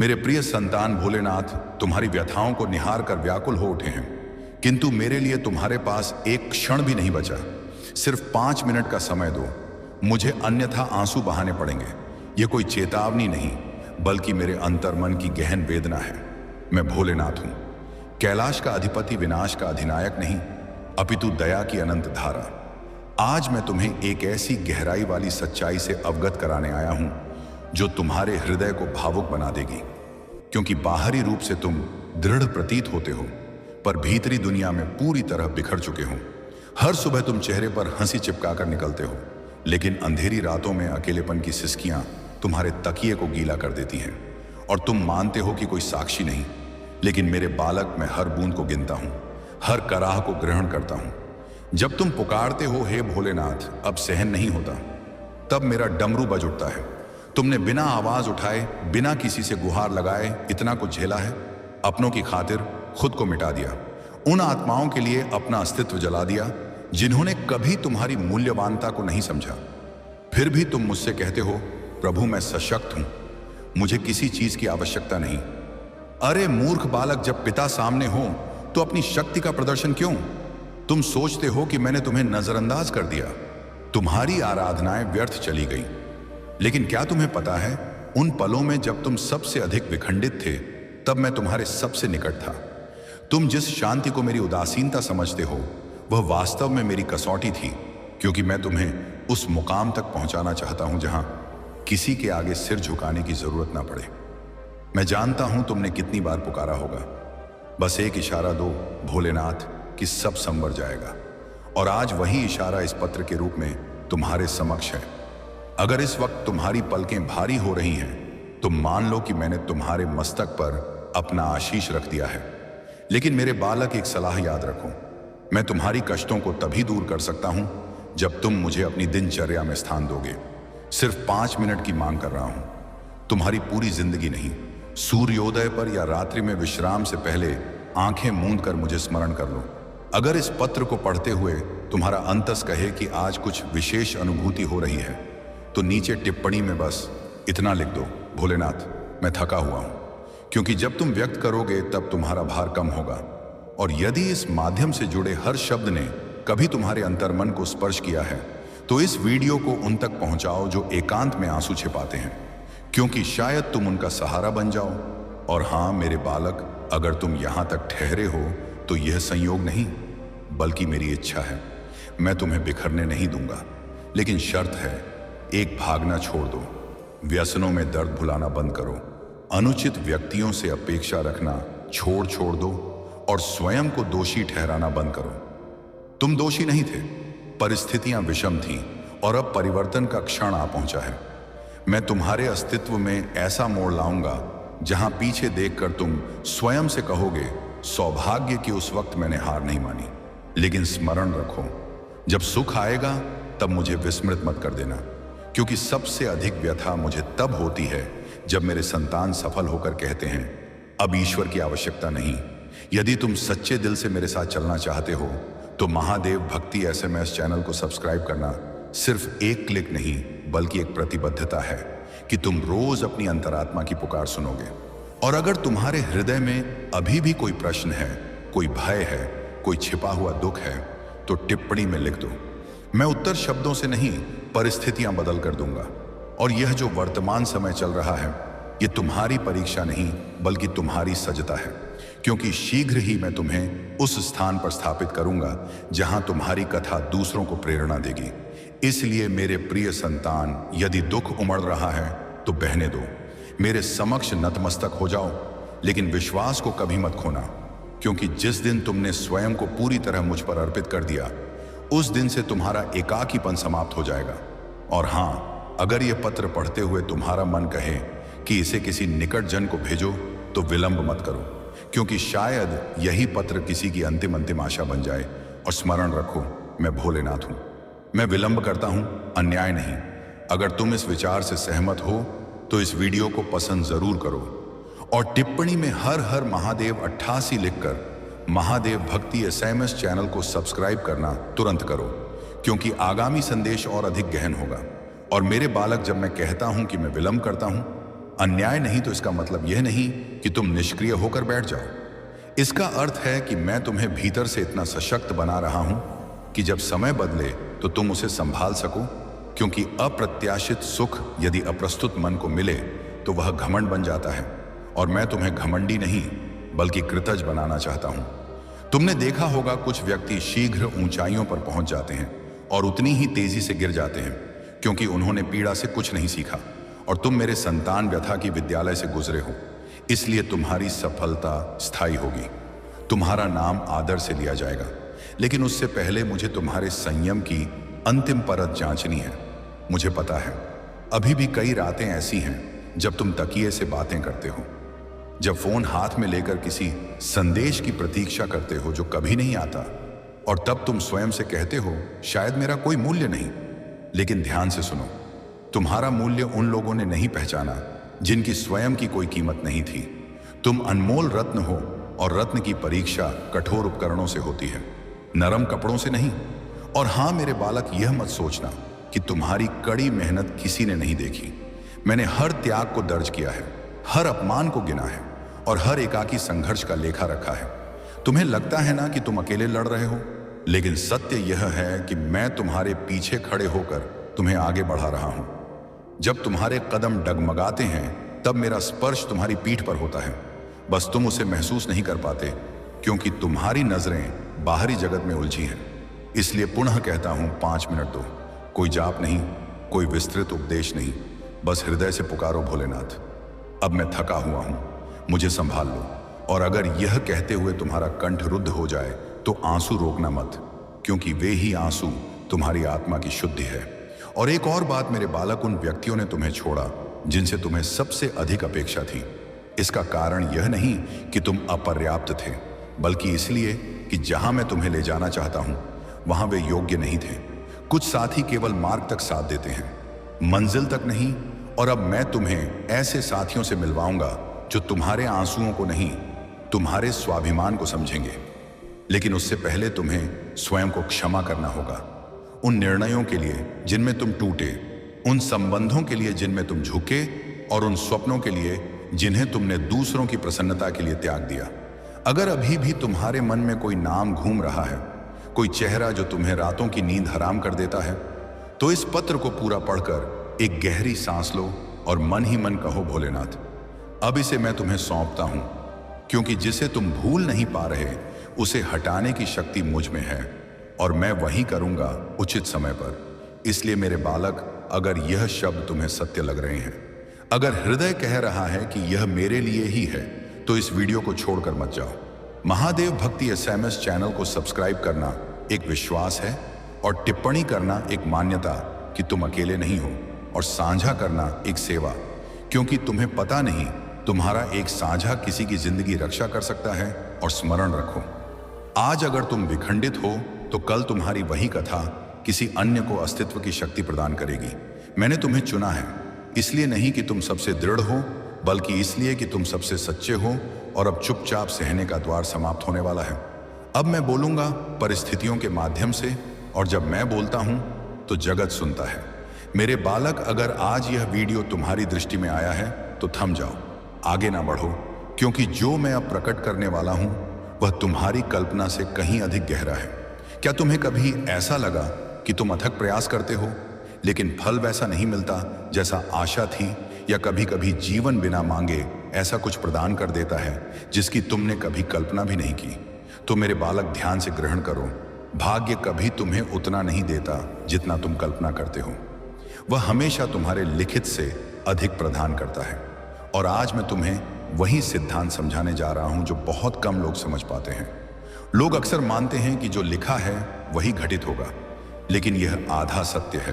मेरे प्रिय संतान भोलेनाथ तुम्हारी व्यथाओं को निहार कर व्याकुल हो उठे हैं, किंतु मेरे लिए तुम्हारे पास एक क्षण भी नहीं बचा। सिर्फ 5 मिनट का समय दो, मुझे अन्यथा आंसू बहाने पड़ेंगे। ये कोई चेतावनी नहीं, बल्कि मेरे अंतर्मन की गहन वेदना है। मैं भोलेनाथ हूं, कैलाश का अधिपति, विनाश का अधिनायक नहीं, अपितु दया की अनंत धारा। आज मैं तुम्हें एक ऐसी गहराई वाली सच्चाई से अवगत कराने आया हूं जो तुम्हारे हृदय को भावुक बना देगी। क्योंकि बाहरी रूप से तुम दृढ़ प्रतीत होते हो, पर भीतरी दुनिया में पूरी तरह बिखर चुके हो। हर सुबह तुम चेहरे पर हंसी चिपकाकर निकलते हो, लेकिन अंधेरी रातों में अकेलेपन की सिसकियां तुम्हारे तकिए को गीला कर देती हैं। और तुम मानते हो कि कोई साक्षी नहीं, लेकिन मेरे बालक, मैं हर बूंद को गिनता हूं, हर कराह को ग्रहण करता हूं। जब तुम पुकारते हो, हे भोलेनाथ, अब सहन नहीं होता, तब मेरा डमरू बज उठता है। तुमने बिना आवाज उठाए, बिना किसी से गुहार लगाए इतना कुछ झेला है। अपनों की खातिर खुद को मिटा दिया, उन आत्माओं के लिए अपना अस्तित्व जला दिया जिन्होंने कभी तुम्हारी मूल्यवानता को नहीं समझा। फिर भी तुम मुझसे कहते हो, प्रभु मैं सशक्त हूं, मुझे किसी चीज की आवश्यकता नहीं। अरे मूर्ख बालक, जब पिता सामने हो तो अपनी शक्ति का प्रदर्शन क्यों? तुम सोचते हो कि मैंने तुम्हें नजरअंदाज कर दिया, तुम्हारी आराधनाएं व्यर्थ चली गई। लेकिन क्या तुम्हें पता है, उन पलों में जब तुम सबसे अधिक विखंडित थे, तब मैं तुम्हारे सबसे निकट था। तुम जिस शांति को मेरी उदासीनता समझते हो, वह वास्तव में मेरी कसौटी थी, क्योंकि मैं तुम्हें उस मुकाम तक पहुंचाना चाहता हूं जहां किसी के आगे सिर झुकाने की जरूरत ना पड़े। मैं जानता हूं तुमने कितनी बार पुकारा होगा, बस एक इशारा दो भोलेनाथ कि सब संवर जाएगा। और आज वही इशारा इस पत्र के रूप में तुम्हारे समक्ष है। अगर इस वक्त तुम्हारी पलकें भारी हो रही हैं, तो मान लो कि मैंने तुम्हारे मस्तक पर अपना आशीष रख दिया है। लेकिन मेरे बालक, एक सलाह याद रखो, मैं तुम्हारी कष्टों को तभी दूर कर सकता हूं जब तुम मुझे अपनी दिनचर्या में स्थान दोगे। सिर्फ 5 मिनट की मांग कर रहा हूं, तुम्हारी पूरी जिंदगी नहीं। सूर्योदय पर या रात्रि में विश्राम से पहले आंखें मूंद कर मुझे स्मरण कर लो। अगर इस पत्र को पढ़ते हुए तुम्हारा अंतस कहे कि आज कुछ विशेष अनुभूति हो रही है, तो नीचे टिप्पणी में बस इतना लिख दो, भोलेनाथ मैं थका हुआ हूं। क्योंकि जब तुम व्यक्त करोगे तब तुम्हारा भार कम होगा। और यदि इस माध्यम से जुड़े हर शब्द ने कभी तुम्हारे अंतर्मन को स्पर्श किया है, तो इस वीडियो को उन तक पहुंचाओ जो एकांत में आंसू छिपाते हैं, क्योंकि शायद तुम उनका सहारा बन जाओ। और हां मेरे बालक, अगर तुम यहां तक ठहरे हो तो यह संयोग नहीं, बल्कि मेरी इच्छा है। मैं तुम्हें बिखरने नहीं दूंगा, लेकिन शर्त है, एक भागना छोड़ दो, व्यसनों में दर्द भुलाना बंद करो, अनुचित व्यक्तियों से अपेक्षा रखना छोड़ दो, और स्वयं को दोषी ठहराना बंद करो। तुम दोषी नहीं थे, परिस्थितियां विषम थीं, और अब परिवर्तन का क्षण आ पहुंचा है। मैं तुम्हारे अस्तित्व में ऐसा मोड़ लाऊंगा जहां पीछे देखकर तुम स्वयं से कहोगे, सौभाग्य की उस वक्त मैंने हार नहीं मानी। लेकिन स्मरण रखो, जब सुख आएगा तब मुझे विस्मृत मत कर देना, क्योंकि सबसे अधिक व्यथा मुझे तब होती है जब मेरे संतान सफल होकर कहते हैं, अब ईश्वर की आवश्यकता नहीं। यदि तुम सच्चे दिल से मेरे साथ चलना चाहते हो, तो महादेव भक्ति SMS चैनल को सब्सक्राइब करना सिर्फ एक क्लिक नहीं, बल्कि एक प्रतिबद्धता है कि तुम रोज अपनी अंतरात्मा की पुकार सुनोगे। और अगर तुम्हारे हृदय में अभी भी कोई प्रश्न है, कोई भय है, कोई छिपा हुआ दुख है, तो टिप्पणी में लिख दो। मैं उत्तर शब्दों से नहीं, परिस्थितियां बदल कर दूंगा। और यह जो वर्तमान समय चल रहा है, ये तुम्हारी परीक्षा नहीं, बल्कि तुम्हारी सजता है, क्योंकि शीघ्र ही मैं तुम्हें उस स्थान पर स्थापित करूंगा जहां तुम्हारी कथा दूसरों को प्रेरणा देगी। इसलिए मेरे प्रिय संतान, यदि दुख उमड़ रहा है तो बहने दो, मेरे समक्ष नतमस्तक हो जाओ, लेकिन विश्वास को कभी मत खोना, क्योंकि जिस दिन तुमने स्वयं को पूरी तरह मुझ पर अर्पित कर दिया, उस दिन से तुम्हारा एकाकीपन समाप्त हो जाएगा। और हां, अगर यह पत्र पढ़ते हुए तुम्हारा मन कहे कि इसे किसी निकट जन को भेजो, तो विलंब मत करो, क्योंकि शायद यही पत्र किसी की अंतिम आशा बन जाए। और स्मरण रखो, मैं भोलेनाथ हूं, मैं विलंब करता हूं, अन्याय नहीं। अगर तुम इस विचार से सहमत हो तो इस वीडियो को पसंद जरूर करो, और टिप्पणी में हर हर महादेव 88 लिखकर महादेव भक्ति SMS चैनल को सब्सक्राइब करना तुरंत करो, क्योंकि आगामी संदेश और अधिक गहन होगा। और मेरे बालक, जब मैं कहता हूं कि मैं विलंब करता हूं, अन्याय नहीं तो इसका मतलब यह नहीं कि तुम निष्क्रिय होकर बैठ जाओ। इसका अर्थ है कि मैं तुम्हें भीतर से इतना सशक्त बना रहा हूं कि जब समय बदले तो तुम उसे संभाल सको, क्योंकि अप्रत्याशित सुख यदि अप्रस्तुत मन को मिले तो वह घमंड बन जाता है, और मैं तुम्हें घमंडी नहीं बल्कि कृतज्ञ बनाना चाहता हूं। तुमने देखा होगा कुछ व्यक्ति शीघ्र ऊंचाइयों पर पहुंच जाते हैं और उतनी ही तेजी से गिर जाते हैं, क्योंकि उन्होंने पीड़ा से कुछ नहीं सीखा, और तुम मेरे संतान व्यथा की विद्यालय से गुजरे हो, इसलिए तुम्हारी सफलता स्थायी होगी। तुम्हारा नाम आदर से लिया जाएगा, लेकिन उससे पहले मुझे तुम्हारे संयम की अंतिम परत जांचनी है। मुझे पता है अभी भी कई रातें ऐसी हैं जब तुम तकिए से बातें करते हो, जब फोन हाथ में लेकर किसी संदेश की प्रतीक्षा करते हो जो कभी नहीं आता, और तब तुम स्वयं से कहते हो शायद मेरा कोई मूल्य नहीं। लेकिन ध्यान से सुनो, तुम्हारा मूल्य उन लोगों ने नहीं पहचाना जिनकी स्वयं की कोई कीमत नहीं थी। तुम अनमोल रत्न हो, और रत्न की परीक्षा कठोर उपकरणों से होती है, नरम कपड़ों से नहीं। और हां मेरे बालक, यह मत सोचना कि तुम्हारी कड़ी मेहनत किसी ने नहीं देखी। मैंने हर त्याग को दर्ज किया है, हर अपमान को गिना है, और हर एकाकी संघर्ष का लेखा रखा है। तुम्हें लगता है ना कि तुम अकेले लड़ रहे हो, लेकिन सत्य यह है कि मैं तुम्हारे पीछे खड़े होकर तुम्हें आगे बढ़ा रहा हूं। जब तुम्हारे कदम डगमगाते हैं तब मेरा स्पर्श तुम्हारी पीठ पर होता है, बस तुम उसे महसूस नहीं कर पाते, क्योंकि तुम्हारी नजरें बाहरी जगत में उलझी हैं। इसलिए पुनः कहता हूं, 5 मिनट दो। कोई जाप नहीं, कोई विस्तृत उपदेश नहीं, बस हृदय से पुकारो भोलेनाथ, अब मैं थका हुआ हूं, मुझे संभाल लो। और अगर यह कहते हुए तुम्हारा कंठ रुद्ध हो जाए तो आंसू रोकना मत, क्योंकि वे ही आंसू तुम्हारी आत्मा की शुद्धि है। और एक और बात मेरे बालक, उन व्यक्तियों ने तुम्हें छोड़ा जिनसे तुम्हें सबसे अधिक अपेक्षा थी। इसका कारण यह नहीं कि तुम अपर्याप्त थे, बल्कि इसलिए कि जहां मैं तुम्हें ले जाना चाहता हूं वहां वे योग्य नहीं थे। कुछ साथी केवल मार्ग तक साथ देते हैं, मंजिल तक नहीं। और अब मैं तुम्हें ऐसे साथियों से मिलवाऊंगा जो तुम्हारे आंसुओं को नहीं, तुम्हारे स्वाभिमान को समझेंगे। लेकिन उससे पहले तुम्हें स्वयं को क्षमा करना होगा, उन निर्णयों के लिए जिनमें तुम टूटे, उन संबंधों के लिए जिनमें तुम झुके, और उन स्वप्नों के लिए जिन्हें तुमने दूसरों की प्रसन्नता के लिए त्याग दिया। अगर अभी भी तुम्हारे मन में कोई नाम घूम रहा है, कोई चेहरा जो तुम्हें रातों की नींद हराम कर देता है, तो इस पत्र को पूरा पढ़कर एक गहरी सांस लो और मन ही मन कहो, भोलेनाथ अब इसे मैं तुम्हें सौंपता हूं, क्योंकि जिसे तुम भूल नहीं पा रहे उसे हटाने की शक्ति मुझ में है, और मैं वही करूंगा उचित समय पर। इसलिए मेरे बालक, अगर यह शब्द तुम्हें सत्य लग रहे हैं, अगर हृदय कह रहा है कि यह मेरे लिए ही है, तो इस वीडियो को छोड़कर मत जाओ। महादेव भक्ति SMS चैनल को सब्सक्राइब करना एक विश्वास है, और टिप्पणी करना एक मान्यता कि तुम अकेले नहीं हो, और साझा करना एक सेवा, क्योंकि तुम्हें पता नहीं तुम्हारा एक साझा किसी की जिंदगी रक्षा कर सकता है। और स्मरण रखो, आज अगर तुम विखंडित हो तो कल तुम्हारी वही कथा किसी अन्य को अस्तित्व की शक्ति प्रदान करेगी। मैंने तुम्हें चुना है, इसलिए नहीं कि तुम सबसे दृढ़ हो, बल्कि इसलिए कि तुम सबसे सच्चे हो। और अब चुपचाप सहने का द्वार समाप्त होने वाला है। अब मैं बोलूंगा परिस्थितियों के माध्यम से, और जब मैं बोलता हूं तो जगत सुनता है। मेरे बालक, अगर आज यह वीडियो तुम्हारी दृष्टि में आया है तो थम जाओ, आगे ना बढ़ो, क्योंकि जो मैं अब प्रकट करने वाला हूं वह तुम्हारी कल्पना से कहीं अधिक गहरा है। क्या तुम्हें कभी ऐसा लगा कि तुम अथक प्रयास करते हो लेकिन फल वैसा नहीं मिलता जैसा आशा थी, या कभी कभी जीवन बिना मांगे ऐसा कुछ प्रदान कर देता है जिसकी तुमने कभी कल्पना भी नहीं की? तो मेरे बालक, ध्यान से ग्रहण करो, भाग्य कभी तुम्हें उतना नहीं देता जितना तुम कल्पना करते हो। वह हमेशा तुम्हारे लिखित से अधिक प्रदान करता है। और आज मैं तुम्हें वही सिद्धांत समझाने जा रहा हूं जो बहुत कम लोग समझ पाते हैं। लोग अक्सर मानते हैं कि जो लिखा है वही घटित होगा, लेकिन यह आधा सत्य है।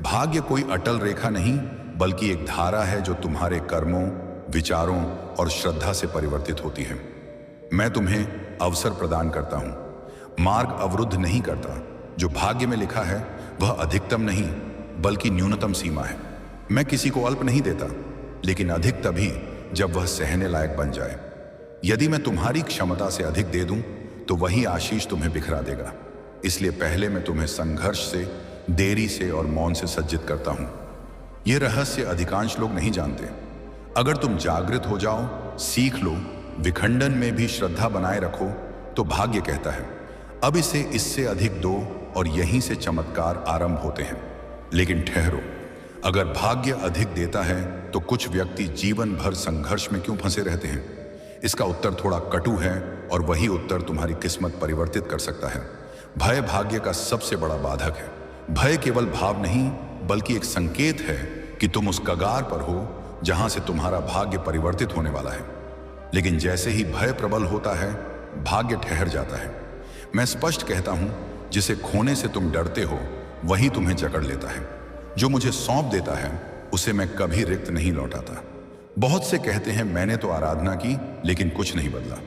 भाग्य कोई अटल रेखा नहीं, बल्कि एक धारा है जो तुम्हारे कर्मों, विचारों और श्रद्धा से परिवर्तित होती है। मैं तुम्हें अवसर प्रदान करता हूं, मार्ग अवरुद्ध नहीं करता। जो भाग्य में लिखा है वह अधिकतम नहीं बल्कि न्यूनतम सीमा है। मैं किसी को अल्प नहीं देता, लेकिन अधिक तभी जब वह सहने लायक बन जाए। यदि मैं तुम्हारी क्षमता से अधिक दे दूं तो वही आशीष तुम्हें बिखरा देगा। इसलिए पहले मैं तुम्हें संघर्ष से, देरी से और मौन से सज्जित करता हूं। यह रहस्य अधिकांश लोग नहीं जानते। अगर तुम जागृत हो जाओ, सीख लो, विखंडन में भी श्रद्धा बनाए रखो, तो भाग्य कहता है अब इसे इससे अधिक दो और यहीं से चमत्कार आरंभ होते हैं। लेकिन ठहरो, अगर भाग्य अधिक देता है तो कुछ व्यक्ति जीवन भर संघर्ष में क्यों फंसे रहते हैं? इसका उत्तर थोड़ा कटु है और वही उत्तर तुम्हारी किस्मत परिवर्तित कर सकता है। भय भाग्य का सबसे बड़ा बाधक है। भय केवल भाव नहीं बल्कि एक संकेत है कि तुम उस कगार पर हो जहां से तुम्हारा भाग्य परिवर्तित होने वाला है। लेकिन जैसे ही भय प्रबल होता है, भाग्य ठहर जाता है। मैं स्पष्ट कहता हूं, जिसे खोने से तुम डरते हो वही तुम्हें जकड़ लेता है। जो मुझे सौंप देता है उसे मैं कभी रिक्त नहीं लौटाता। बहुत से कहते हैं मैंने तो आराधना की लेकिन कुछ नहीं बदला।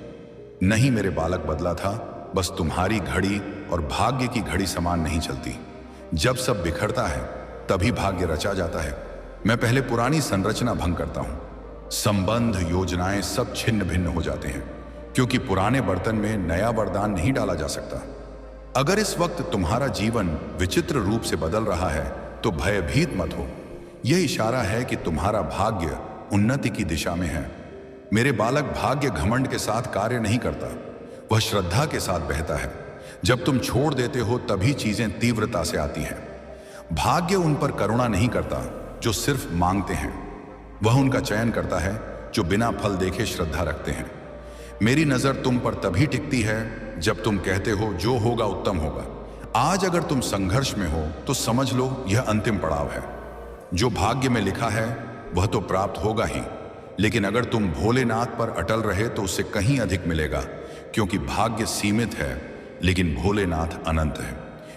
नहीं मेरे बालक, बदला था, बस तुम्हारी घड़ी और भाग्य की घड़ी समान नहीं चलती। जब सब बिखरता है तभी भाग्य रचा जाता है। मैं पहले पुरानी संरचना भंग करता हूं। संबंध, योजनाएं सब छिन्न भिन्न हो जाते हैं, क्योंकि पुराने बर्तन में नया वरदान नहीं डाला जा सकता। अगर इस वक्त तुम्हारा जीवन विचित्र रूप से बदल रहा है तो भयभीत मत हो। यह इशारा है कि तुम्हारा भाग्य उन्नति की दिशा में है। मेरे बालक, भाग्य घमंड के साथ कार्य नहीं करता, वह श्रद्धा के साथ बहता है। जब तुम छोड़ देते हो तभी चीजें तीव्रता से आती हैं। भाग्य उन पर करुणा नहीं करता जो सिर्फ मांगते हैं, वह उनका चयन करता है जो बिना फल देखे श्रद्धा रखते हैं। मेरी नजर तुम पर तभी टिकती है जब तुम कहते हो जो होगा उत्तम होगा। आज अगर तुम संघर्ष में हो तो समझ लो यह अंतिम पड़ाव है। जो भाग्य में लिखा है वह तो प्राप्त होगा ही, लेकिन अगर तुम भोलेनाथ पर अटल रहे तो उससे कहीं अधिक मिलेगा, क्योंकि भाग्य सीमित है लेकिन भोलेनाथ अनंत है।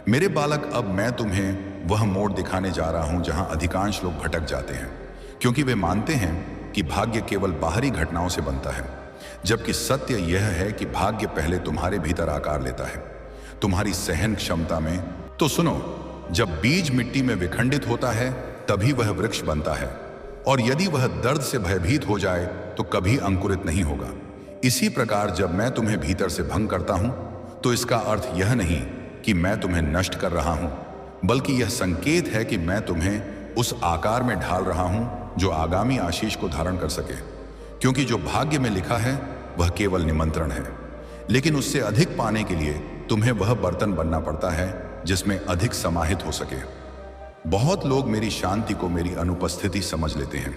मेरे बालक, अब मैं तुम्हें वह मोड़ दिखाने जा रहा हूं जहां अधिकांश लोग भटक जाते हैं, क्योंकि वे मानते हैं कि भाग्य केवल बाहरी घटनाओं से बनता है, जबकि सत्य यह है कि भाग्य पहले तुम्हारे भीतर आकार लेता है, तुम्हारी सहन क्षमता में। तो सुनो, जब बीज मिट्टी में विखंडित होता है तभी वह वृक्ष बनता है, और यदि वह दर्द से भयभीत हो जाए तो कभी अंकुरित नहीं होगा। इसी प्रकार जब मैं तुम्हें भीतर से भंग करता हूं तो इसका अर्थ यह नहीं कि मैं तुम्हें नष्ट कर रहा हूं, बल्कि यह संकेत है कि मैं तुम्हें उस आकार में ढाल रहा हूं जो आगामी आशीष को धारण कर सके। क्योंकि जो भाग्य में लिखा है वह केवल निमंत्रण है, लेकिन उससे अधिक पाने के लिए तुम्हें वह बर्तन बनना पड़ता है जिसमें अधिक समाहित हो सके। बहुत लोग मेरी शांति को मेरी अनुपस्थिति समझ लेते हैं,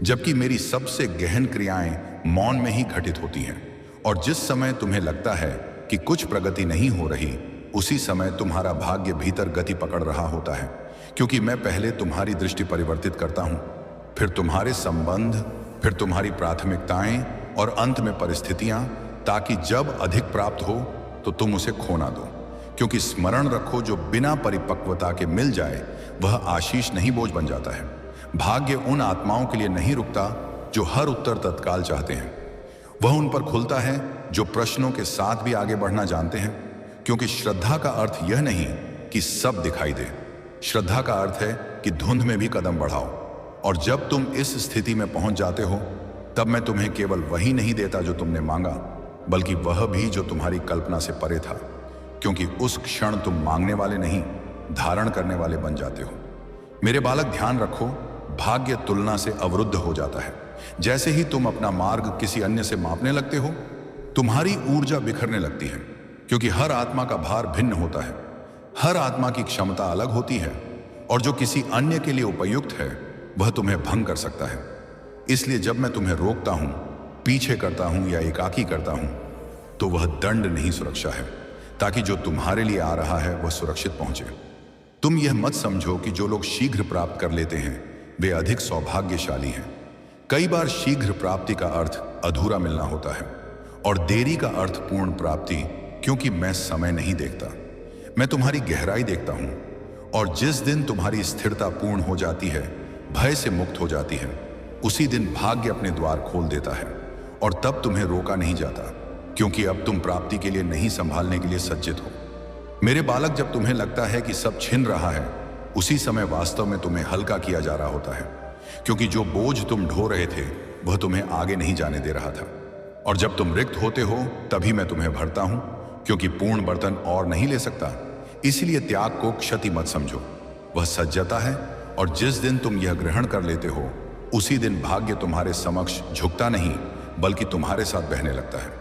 जबकि मेरी सबसे गहन क्रियाएं मौन में ही घटित होती हैं। और जिस समय तुम्हें लगता है कि कुछ प्रगति नहीं हो रही, उसी समय तुम्हारा भाग्य भीतर गति पकड़ रहा होता है, क्योंकि मैं पहले तुम्हारी दृष्टि परिवर्तित करता हूं, फिर तुम्हारे संबंध, फिर तुम्हारी प्राथमिकताएं और अंत में परिस्थितियां, ताकि जब अधिक प्राप्त हो तो तुम उसे खो ना दो। क्योंकि स्मरण रखो, जो बिना परिपक्वता के मिल जाए वह आशीष नहीं, बोझ बन जाता है। भाग्य उन आत्माओं के लिए नहीं रुकता जो हर उत्तर तत्काल चाहते हैं, वह उन पर खुलता है जो प्रश्नों के साथ भी आगे बढ़ना जानते हैं। क्योंकि श्रद्धा का अर्थ यह नहीं कि सब दिखाई दे, श्रद्धा का अर्थ है कि धुंध में भी कदम बढ़ाओ। और जब तुम इस स्थिति में पहुंच जाते हो तब मैं तुम्हें केवल वही नहीं देता जो तुमने मांगा, बल्कि वह भी जो तुम्हारी कल्पना से परे था। क्योंकि उस क्षण तुम मांगने वाले नहीं, धारण करने वाले बन जाते हो। मेरे बालक, ध्यान रखो, भाग्य तुलना से अवरुद्ध हो जाता है। जैसे ही तुम अपना मार्ग किसी अन्य से मापने लगते हो, तुम्हारी ऊर्जा बिखरने लगती है, क्योंकि हर आत्मा का भार भिन्न होता है, हर आत्मा की क्षमता अलग होती है, और जो किसी अन्य के लिए उपयुक्त है वह तुम्हें भंग कर सकता है। इसलिए जब मैं तुम्हें रोकता हूं, पीछे करता हूं या एकाकी करता हूं, तो वह दंड नहीं, सुरक्षा है, ताकि जो तुम्हारे लिए आ रहा है वह सुरक्षित पहुंचे। तुम यह मत समझो कि जो लोग शीघ्र प्राप्त कर लेते हैं वे अधिक सौभाग्यशाली हैं। कई बार शीघ्र प्राप्ति का अर्थ अधूरा मिलना होता है, और देरी का अर्थ पूर्ण प्राप्ति, क्योंकि मैं समय नहीं देखता, मैं तुम्हारी गहराई देखता हूं। और जिस दिन तुम्हारी स्थिरता पूर्ण हो जाती है, भय से मुक्त हो जाती है, उसी दिन भाग्य अपने द्वार खोल देता है, और तब तुम्हें रोका नहीं जाता, क्योंकि अब तुम प्राप्ति के लिए नहीं, संभालने के लिए सज्जित हो। मेरे बालक, जब तुम्हें लगता है कि सब छिन रहा है, उसी समय वास्तव में तुम्हें हल्का किया जा रहा होता है, क्योंकि जो बोझ तुम ढो रहे थे वह तुम्हें आगे नहीं जाने दे रहा था। और जब तुम रिक्त होते हो तभी मैं तुम्हें भरता हूं, क्योंकि पूर्ण बर्तन और नहीं ले सकता। इसलिए त्याग को क्षति मत समझो, वह सज्जता है। और जिस दिन तुम यह ग्रहण कर लेते हो, उसी दिन भाग्य तुम्हारे समक्ष झुकता नहीं बल्कि तुम्हारे साथ बहने लगता है।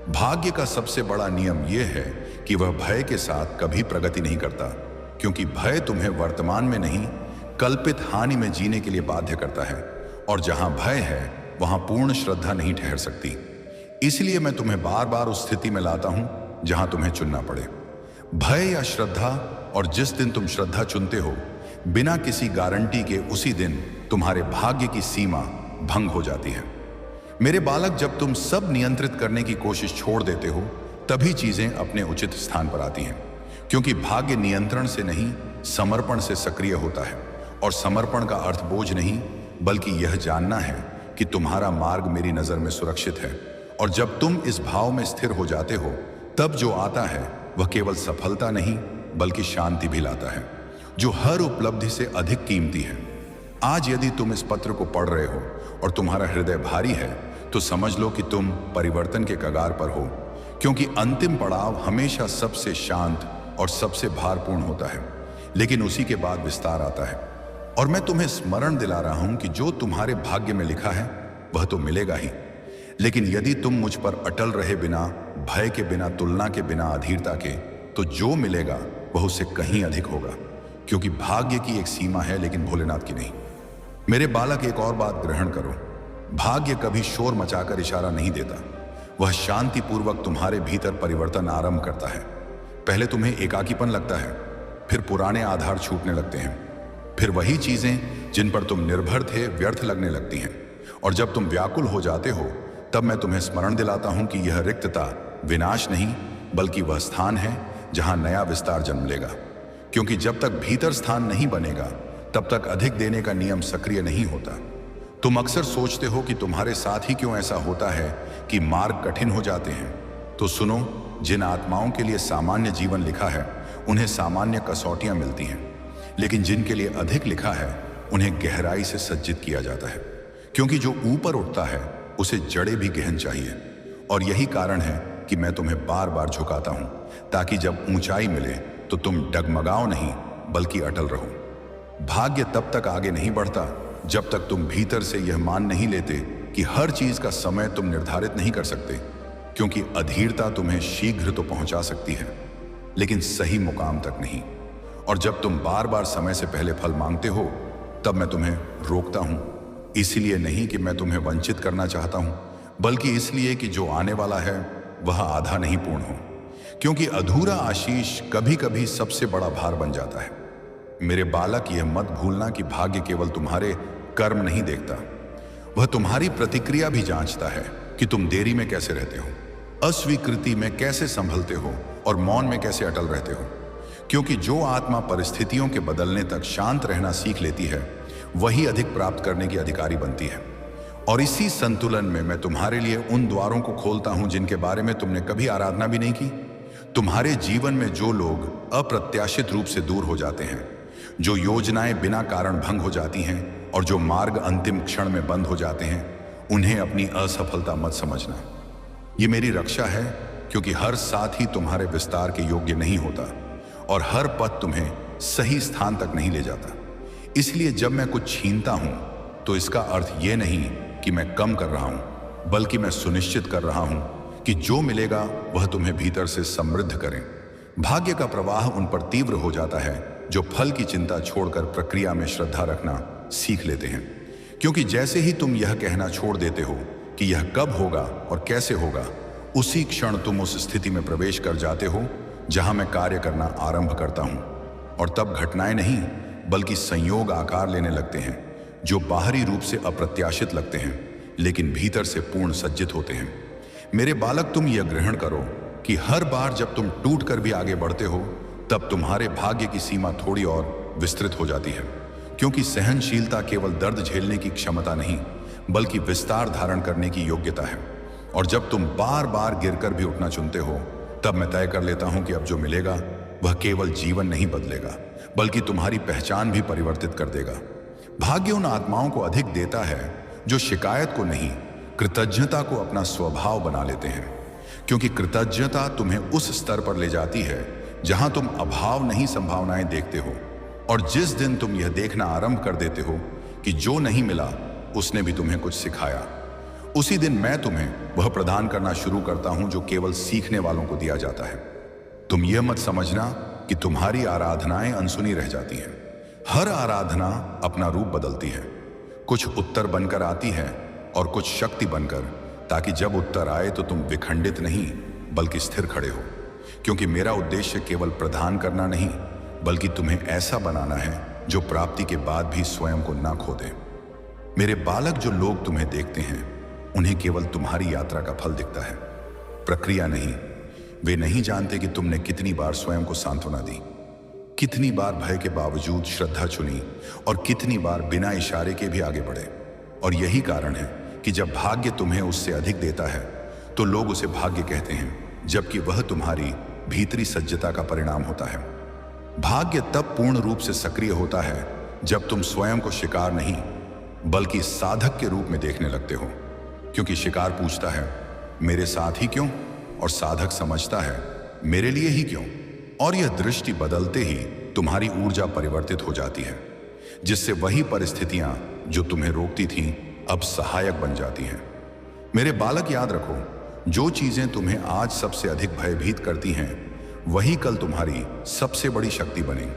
भाग्य का सबसे बड़ा नियम यह है कि वह भय के साथ कभी प्रगति नहीं करता, क्योंकि भय तुम्हें वर्तमान में नहीं कल्पित हानि में जीने के लिए बाध्य करता है, और जहां भय है वहां पूर्ण श्रद्धा नहीं ठहर सकती। इसलिए मैं तुम्हें बार बार उस स्थिति में लाता हूं जहां तुम्हें चुनना पड़े, भय या श्रद्धा। और जिस दिन तुम श्रद्धा चुनते हो, बिना किसी गारंटी के, उसी दिन तुम्हारे भाग्य की सीमा भंग हो जाती है। मेरे बालक, जब तुम सब नियंत्रित करने की कोशिश छोड़ देते हो, तभी चीजें अपने उचित स्थान पर आती हैं, क्योंकि भाग्य नियंत्रण से नहीं समर्पण से सक्रिय होता है। और समर्पण का अर्थ बोझ नहीं बल्कि यह जानना है कि तुम्हारा मार्ग मेरी नजर में सुरक्षित है। और जब तुम इस भाव में स्थिर हो जाते हो, तब जो आता है वह केवल सफलता नहीं बल्कि शांति भी लाता है, जो हर उपलब्धि से अधिक कीमती है। आज यदि तुम इस पत्र को पढ़ रहे हो और तुम्हारा हृदय भारी है, तो समझ लो कि तुम परिवर्तन के कगार पर हो, क्योंकि अंतिम पड़ाव हमेशा सबसे शांत और सबसे भारपूर्ण होता है, लेकिन उसी के बाद विस्तार आता है। और मैं तुम्हें स्मरण दिला रहा हूं कि जो तुम्हारे भाग्य में लिखा है वह तो मिलेगा ही, लेकिन यदि तुम मुझ पर अटल रहे, बिना भय के, बिना तुलना के, बिना अधीरता के, तो जो मिलेगा वह उससे कहीं अधिक होगा, क्योंकि भाग्य की एक सीमा है लेकिन भोलेनाथ की नहीं। मेरे बालक, एक और बात ग्रहण करो, भाग्य कभी शोर मचाकर इशारा नहीं देता, वह शांतिपूर्वक तुम्हारे भीतर परिवर्तन आरंभ करता है। पहले तुम्हें एकाकीपन लगता है, फिर पुराने आधार छूटने लगते हैं, फिर वही चीजें जिन पर तुम निर्भर थे व्यर्थ लगने लगती हैं। और जब तुम व्याकुल हो जाते हो, तब मैं तुम्हें स्मरण दिलाता हूं कि यह रिक्तता विनाश नहीं बल्कि वह स्थान है जहां नया विस्तार जन्म लेगा, क्योंकि जब तक भीतर स्थान नहीं बनेगा, तब तक अधिक देने का नियम सक्रिय नहीं होता। तुम अक्सर सोचते हो कि तुम्हारे साथ ही क्यों ऐसा होता है कि मार्ग कठिन हो जाते हैं। तो सुनो, जिन आत्माओं के लिए सामान्य जीवन लिखा है उन्हें सामान्य कसौटियां मिलती हैं, लेकिन जिनके लिए अधिक लिखा है उन्हें गहराई से सज्जित किया जाता है, क्योंकि जो ऊपर उठता है उसे जड़ें भी गहन चाहिए। और यही कारण है कि मैं तुम्हें बार बार झुकाता हूं, ताकि जब ऊंचाई मिले तो तुम डगमगाओ नहीं बल्कि अटल रहो। भाग्य तब तक आगे नहीं बढ़ता जब तक तुम भीतर से यह मान नहीं लेते कि हर चीज का समय तुम निर्धारित नहीं कर सकते, क्योंकि अधीरता तुम्हें शीघ्र तो पहुंचा सकती है लेकिन सही मुकाम तक नहीं। और जब तुम बार बार समय से पहले फल मांगते हो, तब मैं तुम्हें रोकता हूं, इसलिए नहीं कि मैं तुम्हें वंचित करना चाहता हूं, बल्कि इसलिए कि जो आने वाला है वह आधा नहीं पूर्ण हो, क्योंकि अधूरा आशीष कभी कभी सबसे बड़ा भार बन जाता है। मेरे बालक, यह मत भूलना कि भाग्य केवल तुम्हारे कर्म नहीं देखता, वह तुम्हारी प्रतिक्रिया भी जांचता है कि तुम देरी में कैसे रहते हो, अस्वीकृति में कैसे संभलते हो और मौन में कैसे अटल रहते हो। क्योंकि जो आत्मा परिस्थितियों के बदलने तक शांत रहना सीख लेती है, वही अधिक प्राप्त करने की अधिकारी बनती है। और इसी संतुलन में मैं तुम्हारे लिए उन द्वारों को खोलता हूं जिनके बारे में तुमने कभी आराधना भी नहीं की। तुम्हारे जीवन में जो लोग अप्रत्याशित रूप से दूर हो जाते हैं, जो योजनाएं बिना कारण भंग हो जाती हैं और जो मार्ग अंतिम क्षण में बंद हो जाते हैं, उन्हें अपनी असफलता मत समझना। ये मेरी रक्षा है, क्योंकि हर साथी तुम्हारे विस्तार के योग्य नहीं होता और हर पथ तुम्हें सही स्थान तक नहीं ले जाता। इसलिए जब मैं कुछ छीनता हूं तो इसका अर्थ ये नहीं कि मैं कम कर रहा हूं, बल्कि मैं सुनिश्चित कर रहा हूं कि जो मिलेगा वह तुम्हें भीतर से समृद्ध करे। भाग्य का प्रवाह उन पर तीव्र हो जाता है जो फल की चिंता छोड़कर प्रक्रिया में श्रद्धा रखना सीख लेते हैं, क्योंकि जैसे ही तुम यह कहना छोड़ देते हो कि यह कब होगा और कैसे होगा, उसी क्षण तुम उस स्थिति में प्रवेश कर जाते हो जहां मैं कार्य करना आरंभ करता हूं। और तब घटनाएं नहीं बल्कि संयोग आकार लेने लगते हैं, जो बाहरी रूप से अप्रत्याशित लगते हैं लेकिन भीतर से पूर्ण सज्जित होते हैं। मेरे बालक, तुम यह ग्रहण करो कि हर बार जब तुम टूट कर भी आगे बढ़ते हो, तब तुम्हारे भाग्य की सीमा थोड़ी और विस्तृत हो जाती है, क्योंकि सहनशीलता केवल दर्द झेलने की क्षमता नहीं बल्कि विस्तार धारण करने की योग्यता है। और जब तुम बार बार गिरकर भी उठना चुनते हो, तब मैं तय कर लेता हूं कि अब जो मिलेगा वह केवल जीवन नहीं बदलेगा बल्कि तुम्हारी पहचान भी परिवर्तित कर देगा। भाग्य उन आत्माओं को अधिक देता है जो शिकायत को नहीं, कृतज्ञता को अपना स्वभाव बना लेते हैं, क्योंकि कृतज्ञता तुम्हें उस स्तर पर ले जाती है जहां तुम अभाव नहीं संभावनाएं देखते हो। और जिस दिन तुम यह देखना आरंभ कर देते हो कि जो नहीं मिला उसने भी तुम्हें कुछ सिखाया, उसी दिन मैं तुम्हें वह प्रदान करना शुरू करता हूं जो केवल सीखने वालों को दिया जाता है। तुम यह मत समझना कि तुम्हारी आराधनाएं अनसुनी रह जाती हैं। हर आराधना अपना रूप बदलती है। कुछ उत्तर बनकर आती है और कुछ शक्ति बनकर, ताकि जब उत्तर आए तो तुम विखंडित नहीं बल्कि स्थिर खड़े हो। क्योंकि मेरा उद्देश्य केवल प्रदान करना नहीं, बल्कि तुम्हें ऐसा बनाना है जो प्राप्ति के बाद भी स्वयं को ना खो दे। मेरे बालक, जो लोग तुम्हें देखते हैं उन्हें केवल तुम्हारी यात्रा का फल दिखता है, प्रक्रिया नहीं। वे नहीं जानते कि तुमने कितनी बार स्वयं को सांत्वना दी, कितनी बार भय के बावजूद श्रद्धा चुनी और कितनी बार बिना इशारे के भी आगे बढ़े। और यही कारण है कि जब भाग्य तुम्हें उससे अधिक देता है तो लोग उसे भाग्य कहते हैं, जबकि वह तुम्हारी भीतरी सज्जता का परिणाम होता है। भाग्य तब पूर्ण रूप से सक्रिय होता है जब तुम स्वयं को शिकार नहीं बल्कि साधक के रूप में देखने लगते हो। क्योंकि शिकार पूछता है मेरे साथ ही क्यों, और साधक समझता है मेरे लिए ही क्यों। और यह दृष्टि बदलते ही तुम्हारी ऊर्जा परिवर्तित हो जाती है, जिससे वही परिस्थितियां जो तुम्हें रोकती थीं अब सहायक बन जाती हैं। मेरे बालक, याद रखो, जो चीजें तुम्हें आज सबसे अधिक भयभीत करती हैं वही कल तुम्हारी सबसे बड़ी शक्ति बने।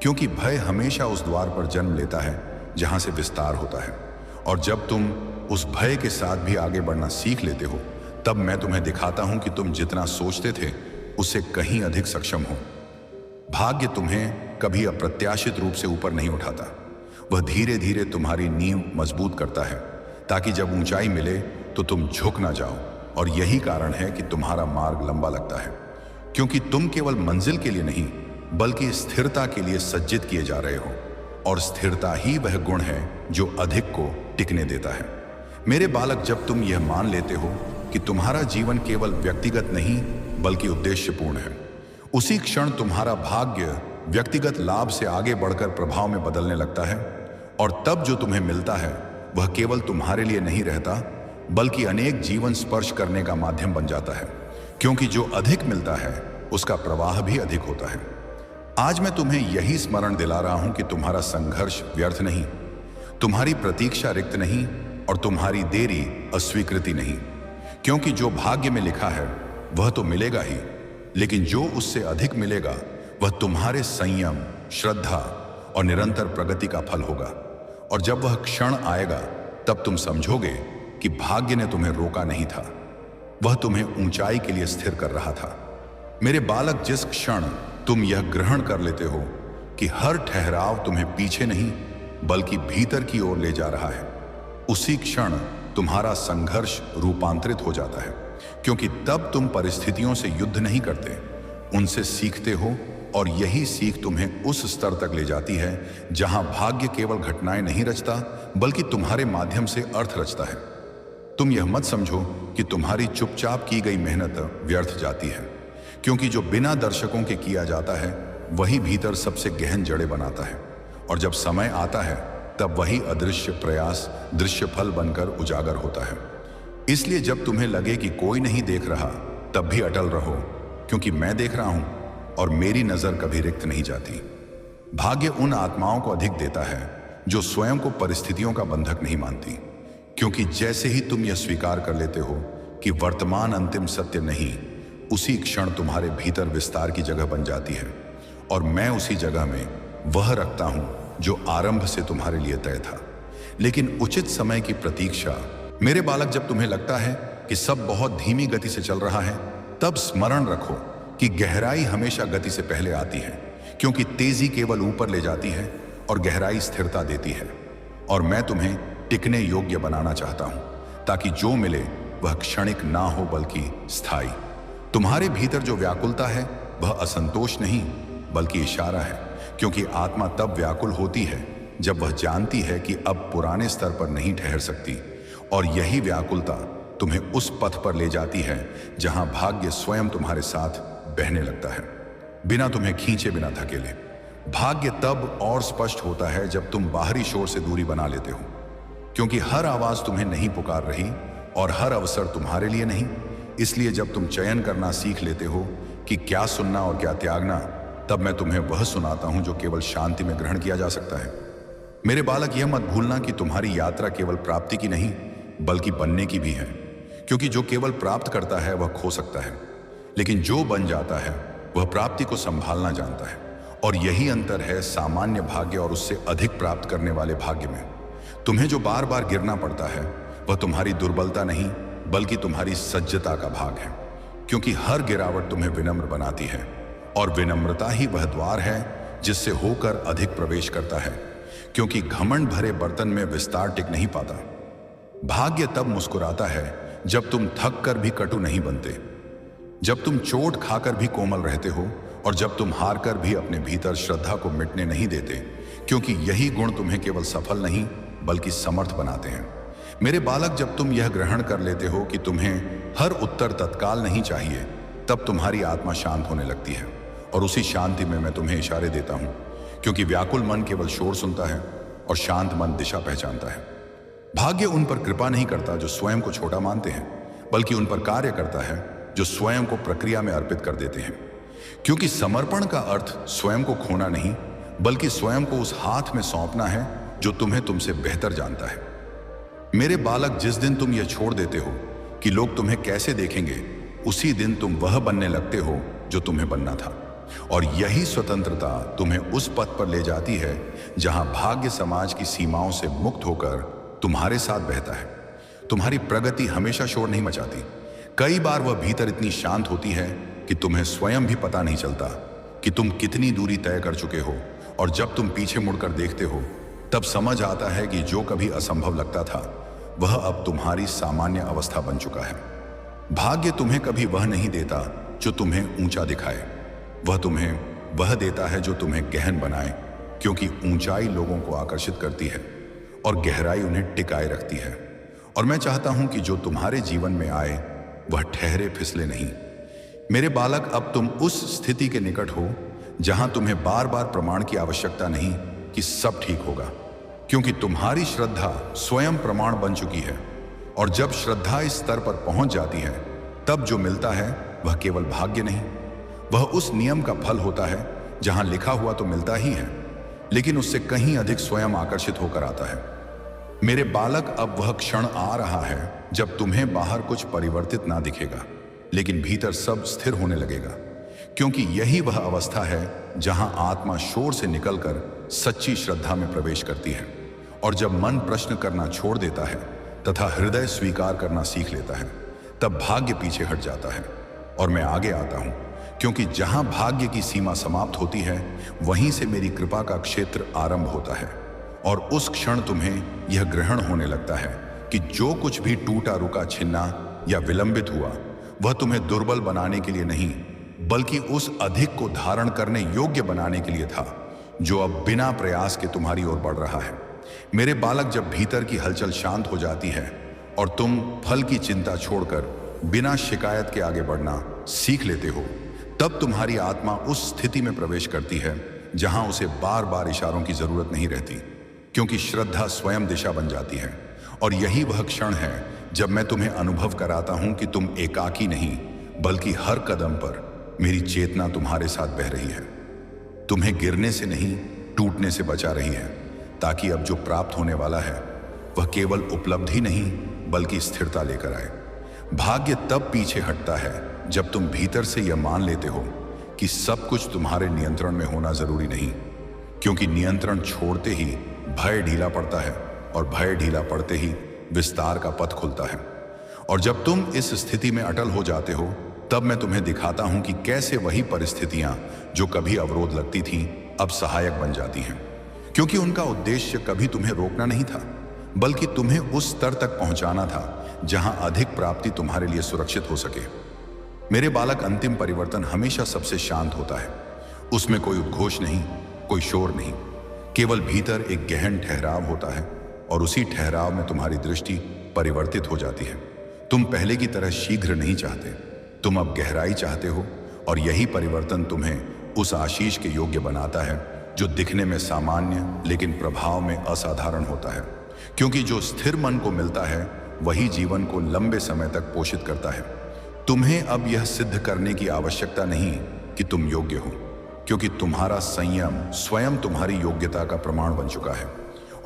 क्योंकि भय हमेशा उस द्वार पर जन्म लेता है जहां से विस्तार होता है। और जब तुम उस भय के साथ भी आगे बढ़ना सीख लेते हो, तब मैं तुम्हें दिखाता हूं कि तुम जितना सोचते थे उससे कहीं अधिक सक्षम हो। भाग्य तुम्हें कभी अप्रत्याशित रूप से ऊपर नहीं उठाता। वह धीरे धीरे तुम्हारी नींव मजबूत करता है, ताकि जब ऊंचाई मिले तो तुम झुक ना जाओ। और यही कारण है कि तुम्हारा मार्ग लंबा लगता है, क्योंकि तुम केवल मंजिल के लिए नहीं बल्कि स्थिरता के लिए सज्जित किए जा रहे हो। और स्थिरता ही वह गुण है जो अधिक को टिकने देता है। मेरे बालक, जब तुम यह मान लेते हो कि तुम्हारा जीवन केवल व्यक्तिगत नहीं बल्कि उद्देश्यपूर्ण है, उसी क्षण तुम्हारा भाग्य व्यक्तिगत लाभ से आगे बढ़कर प्रभाव में बदलने लगता है। और तब जो तुम्हें मिलता है वह केवल तुम्हारे लिए नहीं रहता बल्कि अनेक जीवन स्पर्श करने का माध्यम बन जाता है। क्योंकि जो अधिक मिलता है उसका प्रवाह भी अधिक होता है। आज मैं तुम्हें यही स्मरण दिला रहा हूं कि तुम्हारा संघर्ष व्यर्थ नहीं, तुम्हारी प्रतीक्षा रिक्त नहीं और तुम्हारी देरी अस्वीकृति नहीं। क्योंकि जो भाग्य में लिखा है वह तो मिलेगा ही, लेकिन जो उससे अधिक मिलेगा वह तुम्हारे संयम, श्रद्धा और निरंतर प्रगति का फल होगा। और जब वह क्षण आएगा तब तुम समझोगे कि भाग्य ने तुम्हें रोका नहीं था, वह तुम्हें ऊंचाई के लिए स्थिर कर रहा था। मेरे बालक, जिस क्षण तुम यह ग्रहण कर लेते हो कि हर ठहराव तुम्हें पीछे नहीं बल्कि भीतर की ओर ले जा रहा है, उसी क्षण तुम्हारा संघर्ष रूपांतरित हो जाता है। क्योंकि तब तुम परिस्थितियों से युद्ध नहीं करते, उनसे सीखते हो। और यही सीख तुम्हें उस स्तर तक ले जाती है जहां भाग्य केवल घटनाएं नहीं रचता बल्कि तुम्हारे माध्यम से अर्थ रचता है। तुम यह मत समझो कि तुम्हारी चुपचाप की गई मेहनत व्यर्थ जाती है, क्योंकि जो बिना दर्शकों के किया जाता है वही भीतर सबसे गहन जड़ें बनाता है। और जब समय आता है तब वही अदृश्य प्रयास दृश्य फल बनकर उजागर होता है। इसलिए जब तुम्हें लगे कि कोई नहीं देख रहा, तब भी अटल रहो, क्योंकि मैं देख रहा हूं और मेरी नजर कभी रिक्त नहीं जाती। भाग्य उन आत्माओं को अधिक देता है जो स्वयं को परिस्थितियों का बंधक नहीं मानती। क्योंकि जैसे ही तुम यह स्वीकार कर लेते हो कि वर्तमान अंतिम सत्य नहीं, उसी क्षण तुम्हारे भीतर विस्तार की जगह बन जाती है। और मैं उसी जगह में वह रखता हूं जो आरंभ से तुम्हारे लिए तय था, लेकिन उचित समय की प्रतीक्षा। मेरे बालक, जब तुम्हें लगता है कि सब बहुत धीमी गति से चल रहा है, तब स्मरण रखो कि गहराई हमेशा गति से पहले आती है। क्योंकि तेजी केवल ऊपर ले जाती है और गहराई स्थिरता देती है। और मैं तुम्हें टिकने योग्य बनाना चाहता हूं, ताकि जो मिले वह क्षणिक ना हो बल्कि स्थायी। तुम्हारे भीतर जो व्याकुलता है वह असंतोष नहीं बल्कि इशारा है। क्योंकि आत्मा तब व्याकुल होती है जब वह जानती है कि अब पुराने स्तर पर नहीं ठहर सकती। और यही व्याकुलता तुम्हें उस पथ पर ले जाती है जहां भाग्य स्वयं तुम्हारे साथ बहने लगता है, बिना तुम्हें खींचे, बिना धकेले। भाग्य तब और स्पष्ट होता है जब तुम बाहरी शोर से दूरी बना लेते हो। क्योंकि हर आवाज तुम्हें नहीं पुकार रही और हर अवसर तुम्हारे लिए नहीं। इसलिए जब तुम चयन करना सीख लेते हो कि क्या सुनना और क्या त्यागना, तब मैं तुम्हें वह सुनाता हूं जो केवल शांति में ग्रहण किया जा सकता है। मेरे बालक, यह मत भूलना कि तुम्हारी यात्रा केवल प्राप्ति की नहीं बल्कि बनने की भी है। क्योंकि जो केवल प्राप्त करता है वह खो सकता है, लेकिन जो बन जाता है वह प्राप्ति को संभालना जानता है। और यही अंतर है सामान्य भाग्य और उससे अधिक प्राप्त करने वाले भाग्य में। तुम्हें जो बार बार गिरना पड़ता है वह तुम्हारी दुर्बलता नहीं बल्कि तुम्हारी सज्जता का भाग है। क्योंकि हर गिरावट तुम्हें विनम्र बनाती है, और विनम्रता ही वह द्वार है जिससे होकर अधिक प्रवेश करता है। क्योंकि घमंड भरे बर्तन में विस्तार टिक नहीं पाता। भाग्य तब मुस्कुराता है जब तुम थक कर भी कटु नहीं बनते, जब तुम चोट खाकर भी कोमल रहते हो, और जब तुम हार कर भी अपने भीतर श्रद्धा को मिटने नहीं देते। क्योंकि यही गुण तुम्हें केवल सफल नहीं बल्कि समर्थ बनाते हैं। मेरे बालक, जब तुम यह ग्रहण कर लेते हो कि तुम्हें हर उत्तर तत्काल नहीं चाहिए, तब तुम्हारी आत्मा शांत होने लगती है। और उसी शांति में मैं तुम्हें इशारे देता हूं। क्योंकि व्याकुल मन केवल शोर सुनता है और शांत मन दिशा पहचानता है। भाग्य उन पर कृपा नहीं करता जो स्वयं को छोटा मानते हैं, बल्कि उन पर कार्य करता है जो स्वयं को प्रक्रिया में अर्पित कर देते हैं। क्योंकि समर्पण का अर्थ स्वयं को खोना नहीं बल्कि स्वयं को उस हाथ में सौंपना है जो तुम्हें तुमसे बेहतर जानता है। मेरे बालक, जिस दिन तुम यह छोड़ देते हो कि लोग तुम्हें कैसे देखेंगे, उसी दिन तुम वह बनने लगते हो जो तुम्हें बनना था। और यही स्वतंत्रता तुम्हें उस पथ पर ले जाती है जहां भाग्य समाज की सीमाओं से मुक्त होकर तुम्हारे साथ बहता है। तुम्हारी प्रगति हमेशा शोर नहीं मचाती। कई बार वह भीतर इतनी शांत होती है कि तुम्हें स्वयं भी पता नहीं चलता कि तुम कितनी दूरी तय कर चुके हो। और जब तुम पीछे मुड़कर देखते हो तब समझ आता है कि जो कभी असंभव लगता था वह अब तुम्हारी सामान्य अवस्था बन चुका है। भाग्य तुम्हें कभी वह नहीं देता जो तुम्हें ऊंचा दिखाए, वह तुम्हें वह देता है जो तुम्हें गहन बनाए। क्योंकि ऊंचाई लोगों को आकर्षित करती है और गहराई उन्हें टिकाए रखती है। और मैं चाहता हूं कि जो तुम्हारे जीवन में आए वह ठहरे फिसले नहीं। मेरे बालक, अब तुम उस स्थिति के निकट हो जहां तुम्हें बार बार प्रमाण की आवश्यकता नहीं कि सब ठीक होगा। क्योंकि तुम्हारी श्रद्धा स्वयं प्रमाण बन चुकी है। और जब श्रद्धा इस स्तर पर पहुंच जाती है तब जो मिलता है वह केवल भाग्य नहीं, वह उस नियम का फल होता है जहां लिखा हुआ तो मिलता ही है, लेकिन उससे कहीं अधिक स्वयं आकर्षित होकर आता है। मेरे बालक, अब वह क्षण आ रहा है जब तुम्हें बाहर कुछ परिवर्तित ना दिखेगा, लेकिन भीतर सब स्थिर होने लगेगा। क्योंकि यही वह अवस्था है जहां आत्मा शोर से निकलकर सच्ची श्रद्धा में प्रवेश करती है। और जब मन प्रश्न करना छोड़ देता है तथा हृदय स्वीकार करना सीख लेता है, तब भाग्य पीछे हट जाता है और मैं आगे आता हूं। क्योंकि जहां भाग्य की सीमा समाप्त होती है वहीं से मेरी कृपा का क्षेत्र आरंभ होता है। और उस क्षण तुम्हें यह ग्रहण होने लगता है कि जो कुछ भी टूटा रुका, छिन्ना या विलंबित हुआ, वह तुम्हें दुर्बल बनाने के लिए नहीं बल्कि उस अधिक को धारण करने योग्य बनाने के लिए था जो अब बिना प्रयास के तुम्हारी ओर बढ़ रहा है। मेरे बालक, जब भीतर की हलचल शांत हो जाती है और तुम फल की चिंता छोड़कर बिना शिकायत के आगे बढ़ना सीख लेते हो, तब तुम्हारी आत्मा उस स्थिति में प्रवेश करती है जहां उसे बार बार इशारों की जरूरत नहीं रहती। क्योंकि श्रद्धा स्वयं दिशा बन जाती है। और यही वह क्षण है जब मैं तुम्हें अनुभव कराता हूं कि तुम एकाकी नहीं बल्कि हर कदम पर मेरी चेतना तुम्हारे साथ बह रही है। तुम्हें गिरने से नहीं, टूटने से बचा रही है, ताकि अब जो प्राप्त होने वाला है वह केवल उपलब्धि नहीं बल्कि स्थिरता लेकर आए। भाग्य तब पीछे हटता है जब तुम भीतर से यह मान लेते हो कि सब कुछ तुम्हारे नियंत्रण में होना जरूरी नहीं। क्योंकि नियंत्रण छोड़ते ही भय ढीला पड़ता है और भय ढीला पड़ते ही विस्तार का पथ खुलता है। और जब तुम इस स्थिति में अटल हो जाते हो तब मैं तुम्हें दिखाता हूं कि कैसे वही परिस्थितियां जो कभी अवरोध लगती थीं अब सहायक बन जाती हैं। क्योंकि उनका उद्देश्य कभी तुम्हें रोकना नहीं था बल्कि तुम्हें उस स्तर तक पहुंचाना था जहां अधिक प्राप्ति तुम्हारे लिए सुरक्षित हो सके। मेरे बालक, अंतिम परिवर्तन हमेशा सबसे शांत होता है। उसमें कोई उद्घोष नहीं, कोई शोर नहीं, केवल भीतर एक गहन ठहराव होता है। और उसी ठहराव में तुम्हारी दृष्टि परिवर्तित हो जाती है। तुम पहले की तरह शीघ्र नहीं चाहते, तुम अब गहराई चाहते हो। और यही परिवर्तन तुम्हें उस आशीष के योग्य बनाता है जो दिखने में सामान्य लेकिन प्रभाव में असाधारण होता है। क्योंकि जो स्थिर मन को मिलता है वही जीवन को लंबे समय तक पोषित करता है। तुम्हें अब यह सिद्ध करने की आवश्यकता नहीं कि तुम योग्य हो, क्योंकि तुम्हारा संयम स्वयं तुम्हारी योग्यता का प्रमाण बन चुका है।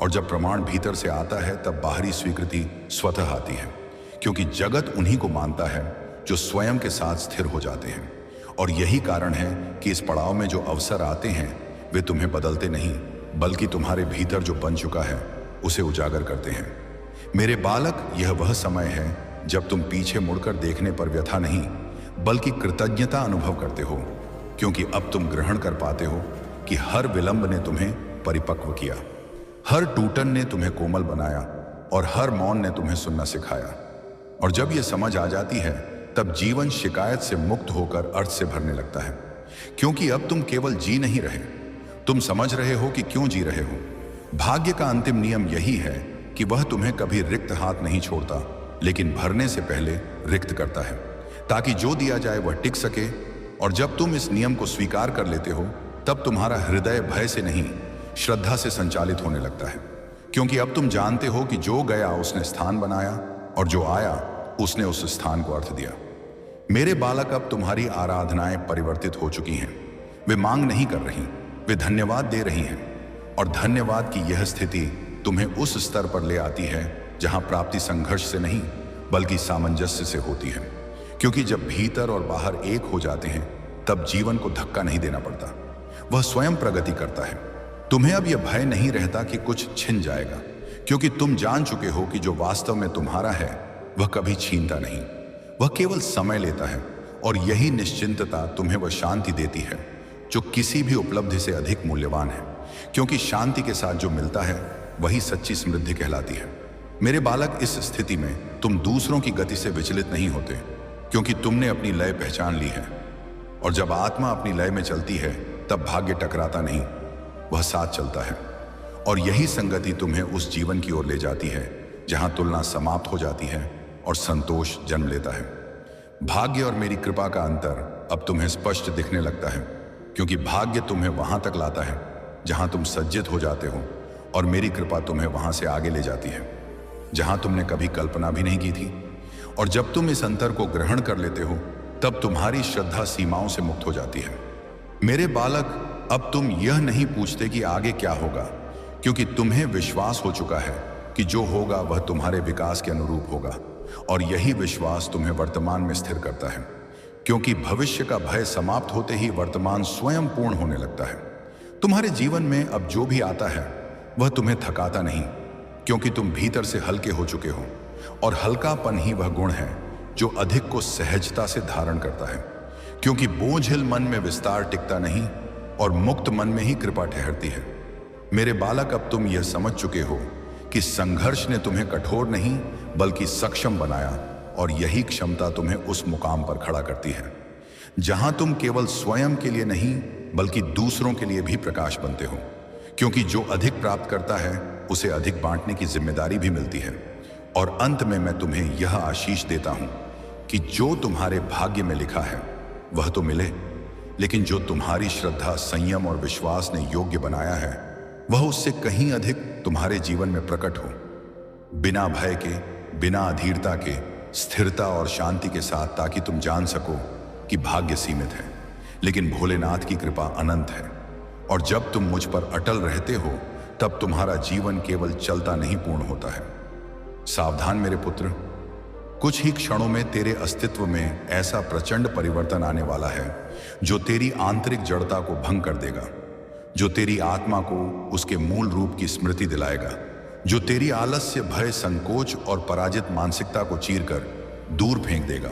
और जब प्रमाण भीतर से आता है तब बाहरी स्वीकृति स्वतः आती है, क्योंकि जगत उन्हीं को मानता है जो स्वयं के साथ स्थिर हो जाते हैं। और यही कारण है कि इस पड़ाव में जो अवसर आते हैं वे तुम्हें बदलते नहीं, बल्कि तुम्हारे भीतर जो बन चुका है उसे उजागर करते हैं। मेरे बालक, यह वह समय है जब तुम पीछे मुड़कर देखने पर व्यथा नहीं बल्कि कृतज्ञता अनुभव करते हो, क्योंकि अब तुम ग्रहण कर पाते हो कि हर विलंब ने तुम्हें परिपक्व किया, हर टूटन ने तुम्हें कोमल बनाया और हर मौन ने तुम्हें सुनना सिखाया। और जब यह समझ आ जाती है तब जीवन शिकायत से मुक्त होकर अर्थ से भरने लगता है, क्योंकि अब तुम केवल जी नहीं रहे, तुम समझ रहे हो कि क्यों जी रहे हो। भाग्य का अंतिम नियम यही है कि वह तुम्हें कभी रिक्त हाथ नहीं छोड़ता, लेकिन भरने से पहले रिक्त करता है, ताकि जो दिया जाए वह टिक सके। और जब तुम इस नियम को स्वीकार कर लेते हो तब तुम्हारा हृदय भय से नहीं श्रद्धा से संचालित होने लगता है, क्योंकि अब तुम जानते हो कि जो गया उसने स्थान बनाया और जो आया उसने उस स्थान को अर्थ दिया। मेरे बालक, अब तुम्हारी आराधनाएं परिवर्तित हो चुकी हैं। वे मांग नहीं कर रही, वे धन्यवाद दे रही हैं। और धन्यवाद की यह स्थिति तुम्हें उस स्तर पर ले आती है जहां प्राप्ति संघर्ष से नहीं बल्कि सामंजस्य से होती है, क्योंकि जब भीतर और बाहर एक हो जाते हैं तब जीवन को धक्का नहीं देना पड़ता, वह स्वयं प्रगति करता है। तुम्हें अब यह भय नहीं रहता कि कुछ छिन जाएगा, क्योंकि तुम जान चुके हो कि जो वास्तव में तुम्हारा है वह कभी छीनता नहीं, वह केवल समय लेता है। और यही निश्चिंतता तुम्हें वह शांति देती है जो किसी भी उपलब्धि से अधिक मूल्यवान है, क्योंकि शांति के साथ जो मिलता है वही सच्ची समृद्धि कहलाती है। मेरे बालक, इस स्थिति में तुम दूसरों की गति से विचलित नहीं होते, क्योंकि तुमने अपनी लय पहचान ली है। और जब आत्मा अपनी लय में चलती है तब भाग्य टकराता नहीं, वह साथ चलता है। और यही संगति तुम्हें उस जीवन की ओर ले जाती है जहां तुलना समाप्त हो जाती है और संतोष जन्म लेता है। भाग्य और मेरी कृपा का अंतर अब तुम्हें स्पष्ट दिखने लगता है, क्योंकि भाग्य तुम्हें वहां तक लाता है जहां तुम सज्जित हो जाते हो, और मेरी कृपा तुम्हें वहां से आगे ले जाती है जहां तुमने कभी कल्पना भी नहीं की थी। और जब तुम इस अंतर को ग्रहण कर लेते हो तब तुम्हारी श्रद्धा सीमाओं से मुक्त हो जाती है। मेरे बालक, अब तुम यह नहीं पूछते कि आगे क्या होगा, क्योंकि तुम्हें विश्वास हो चुका है कि जो होगा वह तुम्हारे विकास के अनुरूप होगा। और यही विश्वास तुम्हें वर्तमान में स्थिर करता है, क्योंकि भविष्य का भय समाप्त होते ही वर्तमान स्वयं पूर्ण होने लगता है। तुम्हारे जीवन में अब जो भी आता है वह तुम्हें थकाता नहीं, क्योंकि तुम भीतर से हल्के हो चुके हो। और हल्कापन ही वह गुण है जो अधिक को सहजता से धारण करता है, क्योंकि बोझिल मन में विस्तार टिकता नहीं और मुक्त मन में ही कृपा ठहरती है। मेरे बालक, अब तुम यह समझ चुके हो कि संघर्ष ने तुम्हें कठोर नहीं बल्कि सक्षम बनाया, और यही क्षमता तुम्हें उस मुकाम पर खड़ा करती है जहां तुम केवल स्वयं के लिए नहीं बल्कि दूसरों के लिए भी प्रकाश बनते हो, क्योंकि जो अधिक प्राप्त करता है उसे अधिक बांटने की जिम्मेदारी भी मिलती है। और अंत में मैं तुम्हें यह आशीष देता हूं कि जो तुम्हारे भाग्य में लिखा है वह तो मिले, लेकिन जो तुम्हारी श्रद्धा, संयम और विश्वास ने योग्य बनाया है वह उससे कहीं अधिक तुम्हारे जीवन में प्रकट हो, बिना भय के, बिना अधीरता के, स्थिरता और शांति के साथ, ताकि तुम जान सको कि भाग्य सीमित है लेकिन भोलेनाथ की कृपा अनंत है। और जब तुम मुझ पर अटल रहते हो तब तुम्हारा जीवन केवल चलता नहीं पूर्ण होता है। सावधान मेरे पुत्र, कुछ ही क्षणों में तेरे अस्तित्व में ऐसा प्रचंड परिवर्तन आने वाला है जो तेरी आंतरिक जड़ता को भंग कर देगा, जो तेरी आत्मा को उसके मूल रूप की स्मृति दिलाएगा, जो तेरी आलस्य, भय, संकोच और पराजित मानसिकता को चीरकर दूर फेंक देगा।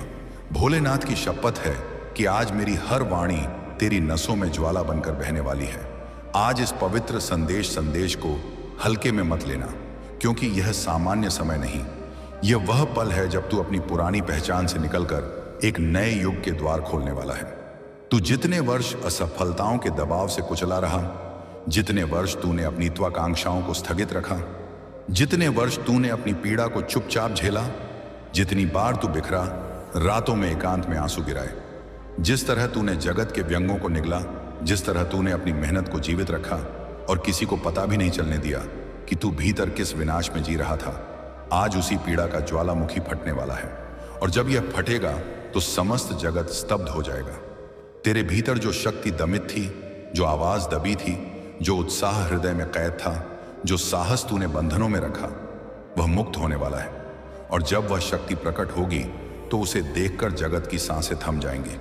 भोलेनाथ की शपथ है कि आज मेरी हर वाणी तेरी नसों में ज्वाला बनकर बहने वाली है। आज इस पवित्र संदेश को हल्के में मत लेना, क्योंकि यह सामान्य समय नहीं, यह वह पल है जब तू अपनी पुरानी पहचान से निकलकर एक नए युग के द्वार खोलने वाला है। तू जितने वर्ष असफलताओं के दबाव से कुचला रहा, जितने वर्ष तूने अपनी त्वाकांक्षाओं को स्थगित रखा, जितने वर्ष तूने अपनी पीड़ा को चुपचाप झेला, जितनी बार तू बिखरा, रातों में एकांत में आंसू गिराए, जिस तरह तूने जगत के व्यंगों को निगला, जिस तरह तूने अपनी मेहनत को जीवित रखा और किसी को पता भी नहीं चलने दिया कि तू भीतर किस विनाश में जी रहा था, आज उसी पीड़ा का ज्वालामुखी फटने वाला है। और जब यह फटेगा तो समस्त जगत स्तब्ध हो जाएगा। तेरे भीतर जो शक्ति दमित थी, जो आवाज दबी थी, जो उत्साह हृदय में कैद था, जो साहस तूने बंधनों में रखा वह मुक्त होने वाला है, और जब वह शक्ति प्रकट होगी तो उसे देखकर जगत की सांसें थम जाएंगी।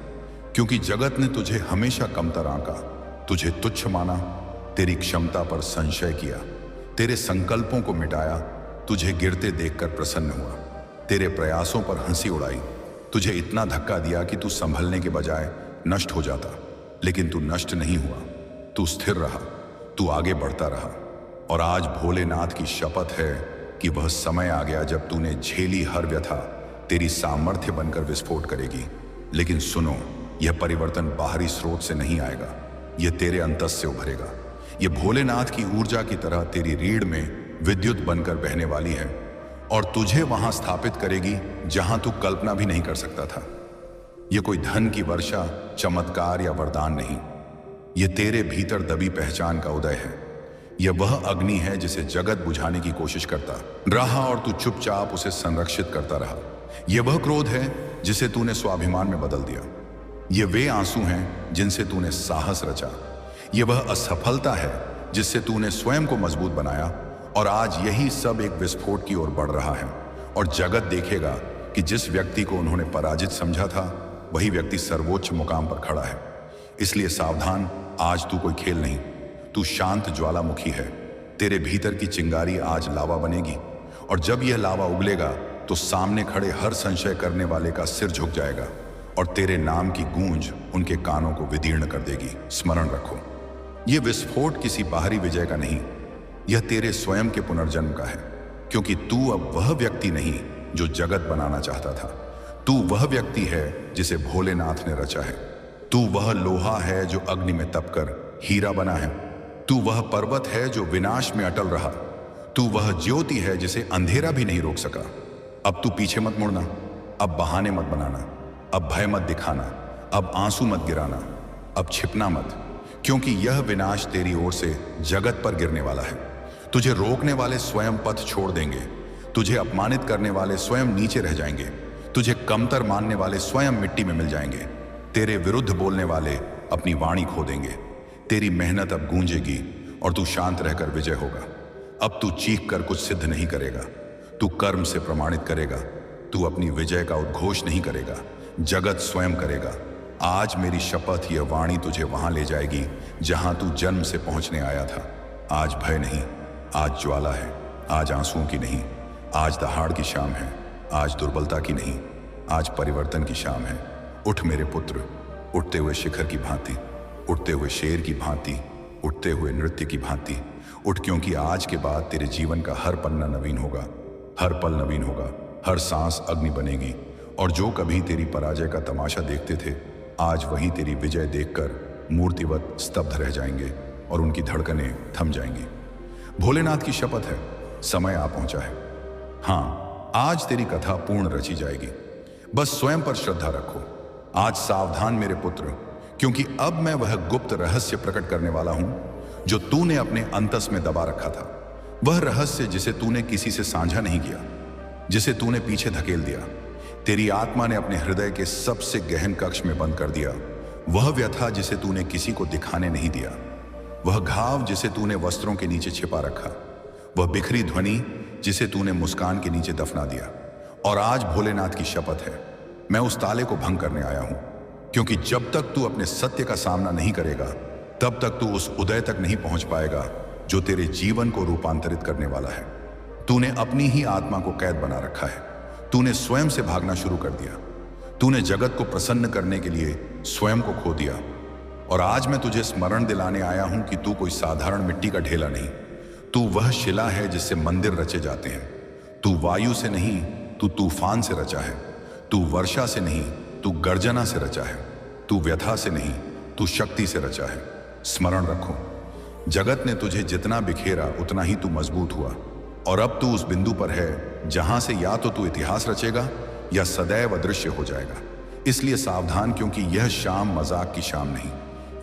क्योंकि जगत ने तुझे हमेशा कमतर आंका, तुझे तुच्छ माना, तेरी क्षमता पर संशय किया, तेरे संकल्पों को मिटाया, तुझे गिरते देखकर प्रसन्न हुआ, तेरे प्रयासों पर हंसी उड़ाई, तुझे इतना धक्का दिया कि तू संभलने के बजाय नष्ट हो जाता। लेकिन तू नष्ट नहीं हुआ, तू स्थिर रहा, तू आगे बढ़ता रहा। और आज भोलेनाथ की शपथ है कि वह समय आ गया जब तूने झेली हर व्यथा तेरी सामर्थ्य बनकर विस्फोट करेगी। लेकिन सुनो, यह परिवर्तन बाहरी स्रोत से नहीं आएगा, यह तेरे अंतस से उभरेगा। यह भोलेनाथ की ऊर्जा की तरह तेरी रीढ़ में विद्युत बनकर बहने वाली है और तुझे वहां स्थापित करेगी जहां तू कल्पना भी नहीं कर सकता था। यह कोई धन की वर्षा, चमत्कार या वरदान नहीं, यह तेरे भीतर दबी पहचान का उदय है। यह वह अग्नि है जिसे जगत बुझाने की कोशिश करता रहा और तू चुपचाप उसे संरक्षित करता रहा। यह वह क्रोध है जिसे तूने स्वाभिमान में बदल दिया। ये वे आंसू हैं जिनसे तूने साहस रचा। ये वह असफलता है जिससे तूने स्वयं को मजबूत बनाया, और आज यही सब एक विस्फोट की ओर बढ़ रहा है। और जगत देखेगा कि जिस व्यक्ति को उन्होंने पराजित समझा था वही व्यक्ति सर्वोच्च मुकाम पर खड़ा है। इसलिए सावधान, आज तू कोई खेल नहीं, तू शांत ज्वालामुखी है। तेरे भीतर की चिंगारी आज लावा बनेगी, और जब यह लावा उगलेगा तो सामने खड़े हर संशय करने वाले का सिर झुक जाएगा और तेरे नाम की गूंज उनके कानों को विदीर्ण कर देगी। स्मरण रखो, यह विस्फोट किसी बाहरी विजय का नहीं, यह तेरे स्वयं के पुनर्जन्म का है। क्योंकि तू अब वह व्यक्ति नहीं जो जगत बनाना चाहता था, तू वह व्यक्ति है जिसे भोलेनाथ ने रचा है। तू वह लोहा है जो अग्नि में तपकर हीरा बना है। तू वह पर्वत है जो विनाश में अटल रहा। तू वह ज्योति है जिसे अंधेरा भी नहीं रोक सका। अब तू पीछे मत मुड़ना, अब बहाने मत बनाना, अब भय मत दिखाना, अब आंसू मत गिराना, अब छिपना मत, क्योंकि यह विनाश तेरी ओर से जगत पर गिरने वाला है। तुझे रोकने वाले स्वयं पथ छोड़ देंगे, तुझे अपमानित करने वाले स्वयं नीचे रह जाएंगे, तुझे कमतर मानने वाले स्वयं मिट्टी में मिल जाएंगे, तेरे विरुद्ध बोलने वाले अपनी वाणी खो देंगे। तेरी मेहनत अब गूंजेगी और तू शांत रहकर विजय होगा। अब तू चीख कर कुछ सिद्ध नहीं करेगा, तू कर्म से प्रमाणित करेगा। तू अपनी विजय का उद्घोष नहीं करेगा, जगत स्वयं करेगा। आज मेरी शपथ, यह वाणी तुझे वहां ले जाएगी जहां तू जन्म से पहुंचने आया था। आज भय नहीं, आज ज्वाला है, आज आंसुओं की नहीं, आज दहाड़ की शाम है, आज दुर्बलता की नहीं, आज परिवर्तन की शाम है। उठ मेरे पुत्र, उठते हुए शिखर की भांति, उठते हुए शेर की भांति, उठते हुए नृत्य की भांति उठ, क्योंकि आज के बाद तेरे जीवन का हर पन्ना नवीन होगा, हर पल नवीन होगा, हर सांस अग्नि बनेगी। और जो कभी तेरी पराजय का तमाशा देखते थे, आज वही तेरी विजय देखकर मूर्तिवत स्तब्ध रह जाएंगे और उनकी धड़कनें थम जाएंगी। भोलेनाथ की शपथ है, समय आ पहुंचा है। हाँ, आज तेरी कथा पूर्ण रची जाएगी। बस स्वयं पर श्रद्धा रखो। आज सावधान मेरे पुत्र, क्योंकि अब मैं वह गुप्त रहस्य प्रकट करने वाला हूं जो तूने अपने अंतस में दबा रखा था। वह रहस्य जिसे तूने किसी से साझा नहीं किया, जिसे तूने पीछे धकेल दिया, तेरी आत्मा ने अपने हृदय के सबसे गहन कक्ष में बंद कर दिया। वह व्यथा जिसे तूने किसी को दिखाने नहीं दिया, वह घाव जिसे तूने वस्त्रों के नीचे छिपा रखा, वह बिखरी ध्वनि जिसे तूने मुस्कान के नीचे दफना दिया। और आज भोलेनाथ की शपथ है, मैं उस ताले को भंग करने आया हूं, क्योंकि जब तक तू अपने सत्य का सामना नहीं करेगा तब तक तू उस उदय तक नहीं पहुंच पाएगा जो तेरे जीवन को रूपांतरित करने वाला है। तूने अपनी ही आत्मा को कैद बना रखा है, तूने स्वयं से भागना शुरू कर दिया, तूने जगत को प्रसन्न करने के लिए स्वयं को खो दिया। और आज मैं तुझे स्मरण दिलाने आया हूं कि तू कोई साधारण मिट्टी का ढेला नहीं, तू वह शिला है जिससे मंदिर रचे जाते हैं। तू वायु से नहीं, तू तूफान से रचा है। तू वर्षा से नहीं, तू गर्जना से रचा है। तू व्यथा से नहीं, तू शक्ति से रचा है। स्मरण रखो, जगत ने तुझे जितना बिखेरा उतना ही तू मजबूत हुआ, और अब तू उस बिंदु पर है जहां से या तो तू इतिहास रचेगा या सदैव अदृश्य हो जाएगा। इसलिए सावधान, क्योंकि यह शाम मजाक की शाम नहीं,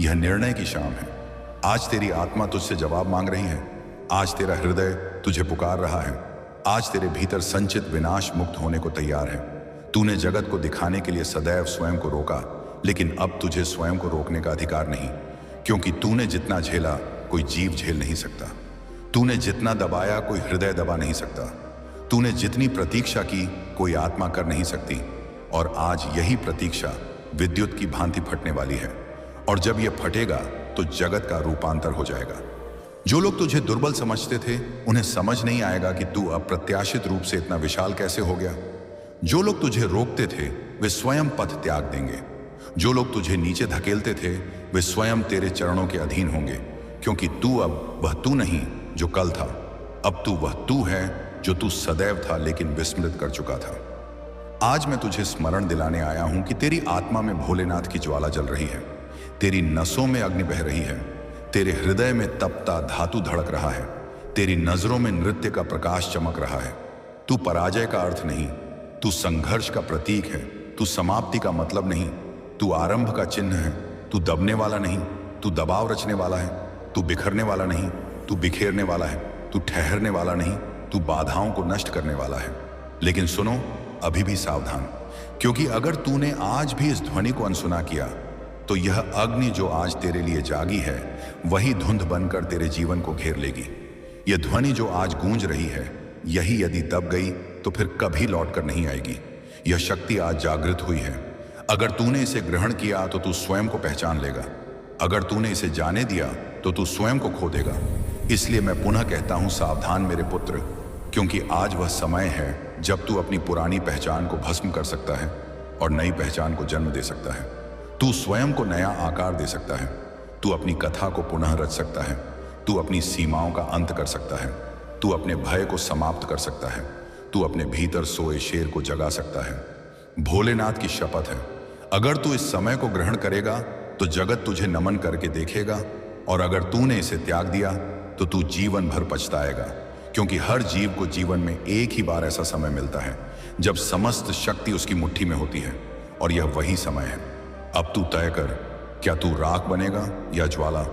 यह निर्णय की शाम है। आज तेरी आत्मा तुझसे जवाब मांग रही है, आज तेरा हृदय तुझे पुकार रहा है, आज तेरे भीतर संचित विनाश मुक्त होने को तैयार है। तूने जगत को दिखाने के लिए सदैव स्वयं को रोका, लेकिन अब तुझे स्वयं को रोकने का अधिकार नहीं, क्योंकि तूने जितना झेला कोई जीव झेल नहीं सकता। तूने जितना दबाया कोई हृदय दबा नहीं सकता। तूने जितनी प्रतीक्षा की कोई आत्मा कर नहीं सकती। और आज यही प्रतीक्षा विद्युत की भांति फटने वाली है। और जब यह फटेगा तो जगत का रूपांतर हो जाएगा। जो लोग तुझे दुर्बल समझते थे उन्हें समझ नहीं आएगा कि तू अप्रत्याशित रूप से इतना विशाल कैसे हो गया। जो लोग तुझे रोकते थे वे स्वयं पथ त्याग देंगे। जो लोग तुझे नीचे धकेलते थे वे स्वयं तेरे चरणों के अधीन होंगे, क्योंकि तू अब वह तू नहीं जो कल था। अब तू वह तू है जो तू सदैव था लेकिन विस्मृत कर चुका था। आज मैं तुझे स्मरण दिलाने आया हूं कि तेरी आत्मा में भोलेनाथ की ज्वाला जल रही है, तेरी नसों में अग्नि बह रही है, तेरे हृदय में तपता धातु धड़क रहा है, तेरी नजरों में नृत्य का प्रकाश चमक रहा है। तू पराजय का अर्थ नहीं, तू संघर्ष का प्रतीक है। तू समाप्ति का मतलब नहीं, तू आरंभ का चिन्ह है। तू दबने वाला नहीं, तू दबाव रचने वाला है। तू बिखरने वाला नहीं, तू बिखेरने वाला है। तू ठहरने वाला नहीं, तू बाधाओं को नष्ट करने वाला है। लेकिन सुनो, अभी भी सावधान, क्योंकि अगर तूने आज भी इस ध्वनि को अनसुना किया तो यह अग्नि जो आज तेरे लिए जागी है वही धुंध बनकर तेरे जीवन को घेर लेगी। यह ध्वनि जो आज गूंज रही है यही यदि दब गई तो फिर कभी लौट कर नहीं आएगी। यह शक्ति आज जागृत हुई है। अगर तूने इसे ग्रहण किया तो तू स्वयं को पहचान लेगा। अगर तूने इसे जाने दिया तो तू स्वयं को खो देगा। इसलिए मैं पुनः कहता हूं, सावधान मेरे पुत्र, क्योंकि आज वह समय है जब तू अपनी पुरानी पहचान को भस्म कर सकता है और नई पहचान को जन्म दे सकता है। तू स्वयं को नया आकार दे सकता है। तू अपनी कथा को पुनः रच सकता है। तू अपनी सीमाओं का अंत कर सकता है। तू अपने भय को समाप्त कर सकता है। तू अपने भीतर सोए शेर को जगा सकता है। भोलेनाथ की शपथ है, अगर तू इस समय को ग्रहण करेगा तो जगत तुझे नमन करके देखेगा, और अगर तूने इसे त्याग दिया तो तू जीवन भर पछताएगा, क्योंकि हर जीव को जीवन में एक ही बार ऐसा समय मिलता है जब समस्त शक्ति उसकी मुट्ठी में होती है, और यह वही समय है। अब तू तय कर, क्या तू राख बनेगा या ज्वाला?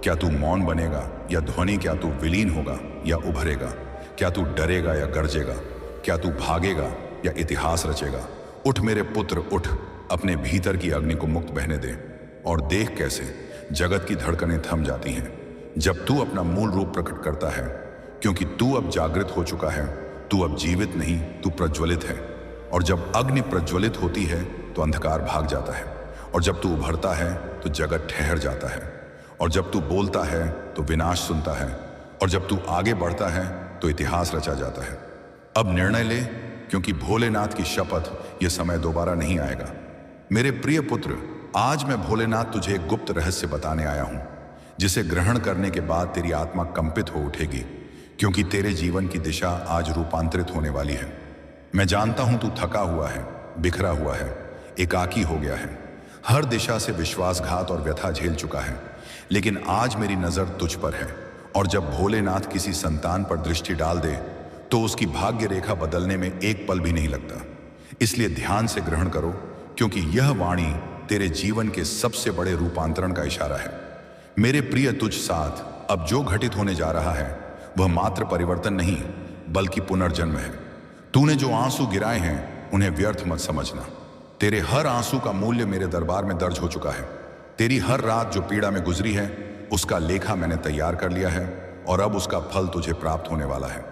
क्या तू मौन बनेगा या ध्वनि? क्या तू विलीन होगा या उभरेगा? क्या तू डरेगा या गरजेगा? क्या तू भागेगा या इतिहास रचेगा? उठ मेरे पुत्र उठ, अपने भीतर की अग्नि को मुक्त बहने दे और देख कैसे जगत की धड़कनें थम जाती हैं जब तू अपना मूल रूप प्रकट करता है। क्योंकि तू अब जागृत हो चुका है। तू अब जीवित नहीं, तू प्रज्वलित है। और जब अग्नि प्रज्वलित होती है तो अंधकार भाग जाता है, और जब तू उभरता है तो जगत ठहर जाता है, और जब तू बोलता है तो विनाश सुनता है, और जब तू आगे बढ़ता है तो इतिहास रचा जाता है। अब निर्णय ले, क्योंकि भोलेनाथ की शपथ यह समय दोबारा नहीं आएगा। मेरे प्रिय पुत्र, आज मैं भोलेनाथ तुझे एक गुप्त रहस्य बताने आया हूं, जिसे ग्रहण करने के बाद तेरी आत्मा कंपित हो उठेगी, क्योंकि तेरे जीवन की दिशा आज रूपांतरित होने वाली है। मैं जानता हूं तू थका हुआ है, बिखरा हुआ है, एकाकी हो गया है, हर दिशा से विश्वासघात और व्यथा झेल चुका है, लेकिन आज मेरी नजर तुझ पर है। और जब भोलेनाथ किसी संतान पर दृष्टि डाल दे तो उसकी भाग्य रेखा बदलने में एक पल भी नहीं लगता। इसलिए ध्यान से ग्रहण करो, क्योंकि यह वाणी तेरे जीवन के सबसे बड़े रूपांतरण का इशारा है। मेरे प्रिय, तुझ साथ अब जो घटित होने जा रहा है वह मात्र परिवर्तन नहीं बल्कि पुनर्जन्म है। तूने जो आंसू गिराए हैं उन्हें व्यर्थ मत समझना। तेरे हर आंसू का मूल्य मेरे दरबार में दर्ज हो चुका है। तेरी हर रात जो पीड़ा में गुजरी है उसका लेखा मैंने तैयार कर लिया है, और अब उसका फल तुझे प्राप्त होने वाला है।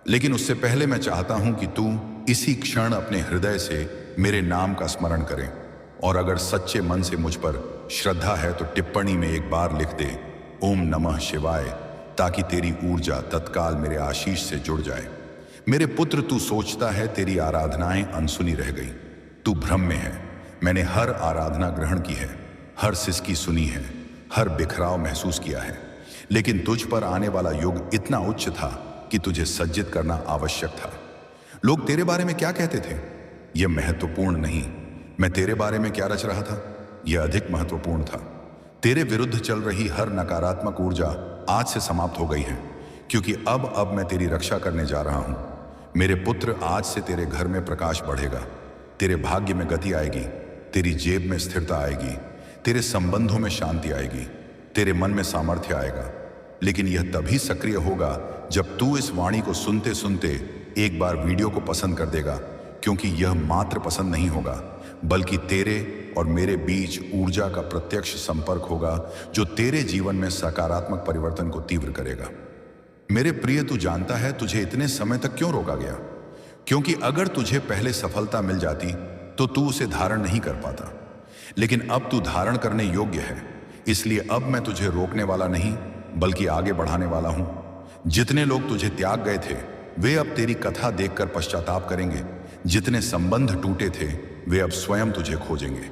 लेकिन उससे पहले मैं चाहता हूं कि तू इसी क्षण अपने हृदय से मेरे नाम का स्मरण करे, और अगर सच्चे मन से मुझ पर श्रद्धा है तो टिप्पणी में एक बार लिख दे, ओम नमः शिवाय, ताकि तेरी ऊर्जा तत्काल मेरे आशीष से जुड़ जाए। मेरे पुत्र, तू सोचता है तेरी आराधनाएं अनसुनी रह गई। तू भ्रम में है। मैंने हर आराधना ग्रहण की है, हर सिसकी सुनी है, हर बिखराव महसूस किया है, लेकिन तुझ पर आने वाला युग इतना उच्च था कि तुझे सज्जित करना आवश्यक था। लोग तेरे बारे में क्या कहते थे यह महत्वपूर्ण नहीं, मैं तेरे बारे में क्या रच रहा था यह अधिक महत्वपूर्ण था। तेरे विरुद्ध चल रही हर नकारात्मक ऊर्जा आज से समाप्त हो गई है, क्योंकि अब मैं तेरी रक्षा करने जा रहा हूं। मेरे पुत्र, आज से तेरे घर में प्रकाश बढ़ेगा, तेरे भाग्य में गति आएगी, तेरी जेब में स्थिरता आएगी, तेरे संबंधों में शांति आएगी, तेरे मन में सामर्थ्य आएगा। लेकिन यह तभी सक्रिय होगा जब तू इस वाणी को सुनते सुनते एक बार वीडियो को पसंद कर देगा, क्योंकि यह मात्र पसंद नहीं होगा बल्कि तेरे और मेरे बीच ऊर्जा का प्रत्यक्ष संपर्क होगा जो तेरे जीवन में सकारात्मक परिवर्तन को तीव्र करेगा। मेरे प्रिय, तू जानता है तुझे इतने समय तक क्यों रोका गया? क्योंकि अगर तुझे पहले सफलता मिल जाती तो तू उसे धारण नहीं कर पाता। लेकिन अब तू धारण करने योग्य है, इसलिए अब मैं तुझे रोकने वाला नहीं बल्कि आगे बढ़ाने वाला हूं। जितने लोग तुझे त्याग गए थे वे अब तेरी कथा देखकर पश्चाताप करेंगे। जितने संबंध टूटे थे वे अब स्वयं तुझे खोजेंगे।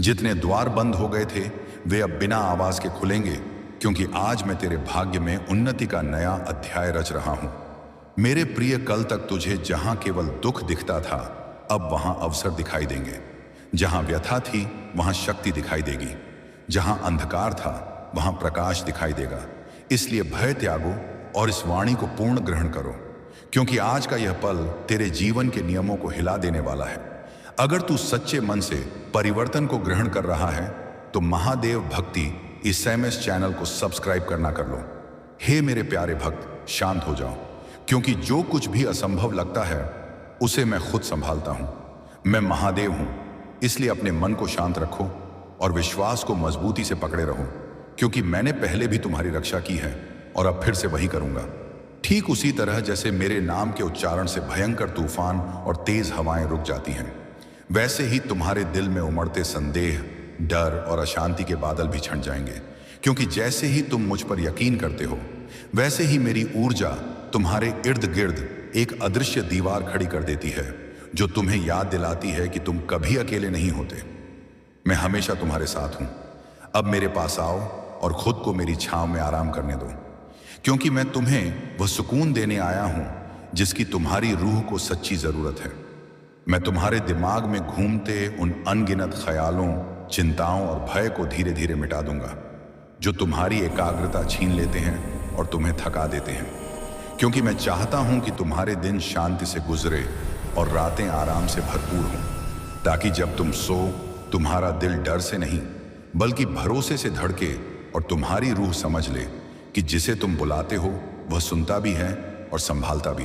जितने द्वार बंद हो गए थे वे अब बिना आवाज के खुलेंगे, क्योंकि आज मैं तेरे भाग्य में उन्नति का नया अध्याय रच रहा हूं। मेरे प्रिय, कल तक तुझे जहां केवल दुख दिखता था अब वहां अवसर दिखाई देंगे। जहां व्यथा थी वहां शक्ति दिखाई देगी। जहां अंधकार था वहां प्रकाश दिखाई देगा। इसलिए भय त्यागो और इस वाणी को पूर्ण ग्रहण करो, क्योंकि आज का यह पल तेरे जीवन के नियमों को हिला देने वाला है। अगर तू सच्चे मन से परिवर्तन को ग्रहण कर रहा है तो महादेव भक्ति इस SMS चैनल को सब्सक्राइब करना कर लो। हे मेरे प्यारे भक्त, शांत हो जाओ, क्योंकि जो कुछ भी असंभव लगता है उसे मैं खुद संभालता हूं। मैं महादेव हूं, इसलिए अपने मन को शांत रखो और विश्वास को मजबूती से पकड़े रहो, क्योंकि मैंने पहले भी तुम्हारी रक्षा की है और अब फिर से वही करूंगा। ठीक उसी तरह जैसे मेरे नाम के उच्चारण से भयंकर तूफान और तेज हवाएं रुक जाती हैं, वैसे ही तुम्हारे दिल में उमड़ते संदेह, डर और अशांति के बादल भी छंट जाएंगे। क्योंकि जैसे ही तुम मुझ पर यकीन करते हो वैसे ही मेरी ऊर्जा तुम्हारे इर्द गिर्द एक अदृश्य दीवार खड़ी कर देती है, जो तुम्हें याद दिलाती है कि तुम कभी अकेले नहीं होते। मैं हमेशा तुम्हारे साथ हूं। अब मेरे पास आओ और खुद को मेरी छांव में आराम करने दो, क्योंकि मैं तुम्हें वह सुकून देने आया हूं जिसकी तुम्हारी रूह को सच्ची जरूरत है। मैं तुम्हारे दिमाग में घूमते उन अनगिनत ख्यालों, चिंताओं और भय को धीरे धीरे मिटा दूंगा, जो तुम्हारी एकाग्रता छीन लेते हैं और तुम्हें थका देते हैं। क्योंकि मैं चाहता हूं कि तुम्हारे दिन शांति से गुजरे और रातें आराम से भरपूर हों, ताकि जब तुम सो तुम्हारा दिल डर से नहीं बल्कि भरोसे से धड़के और तुम्हारी रूह समझ ले कि जिसे तुम बुलाते हो वह सुनता भी है और संभालता भी है।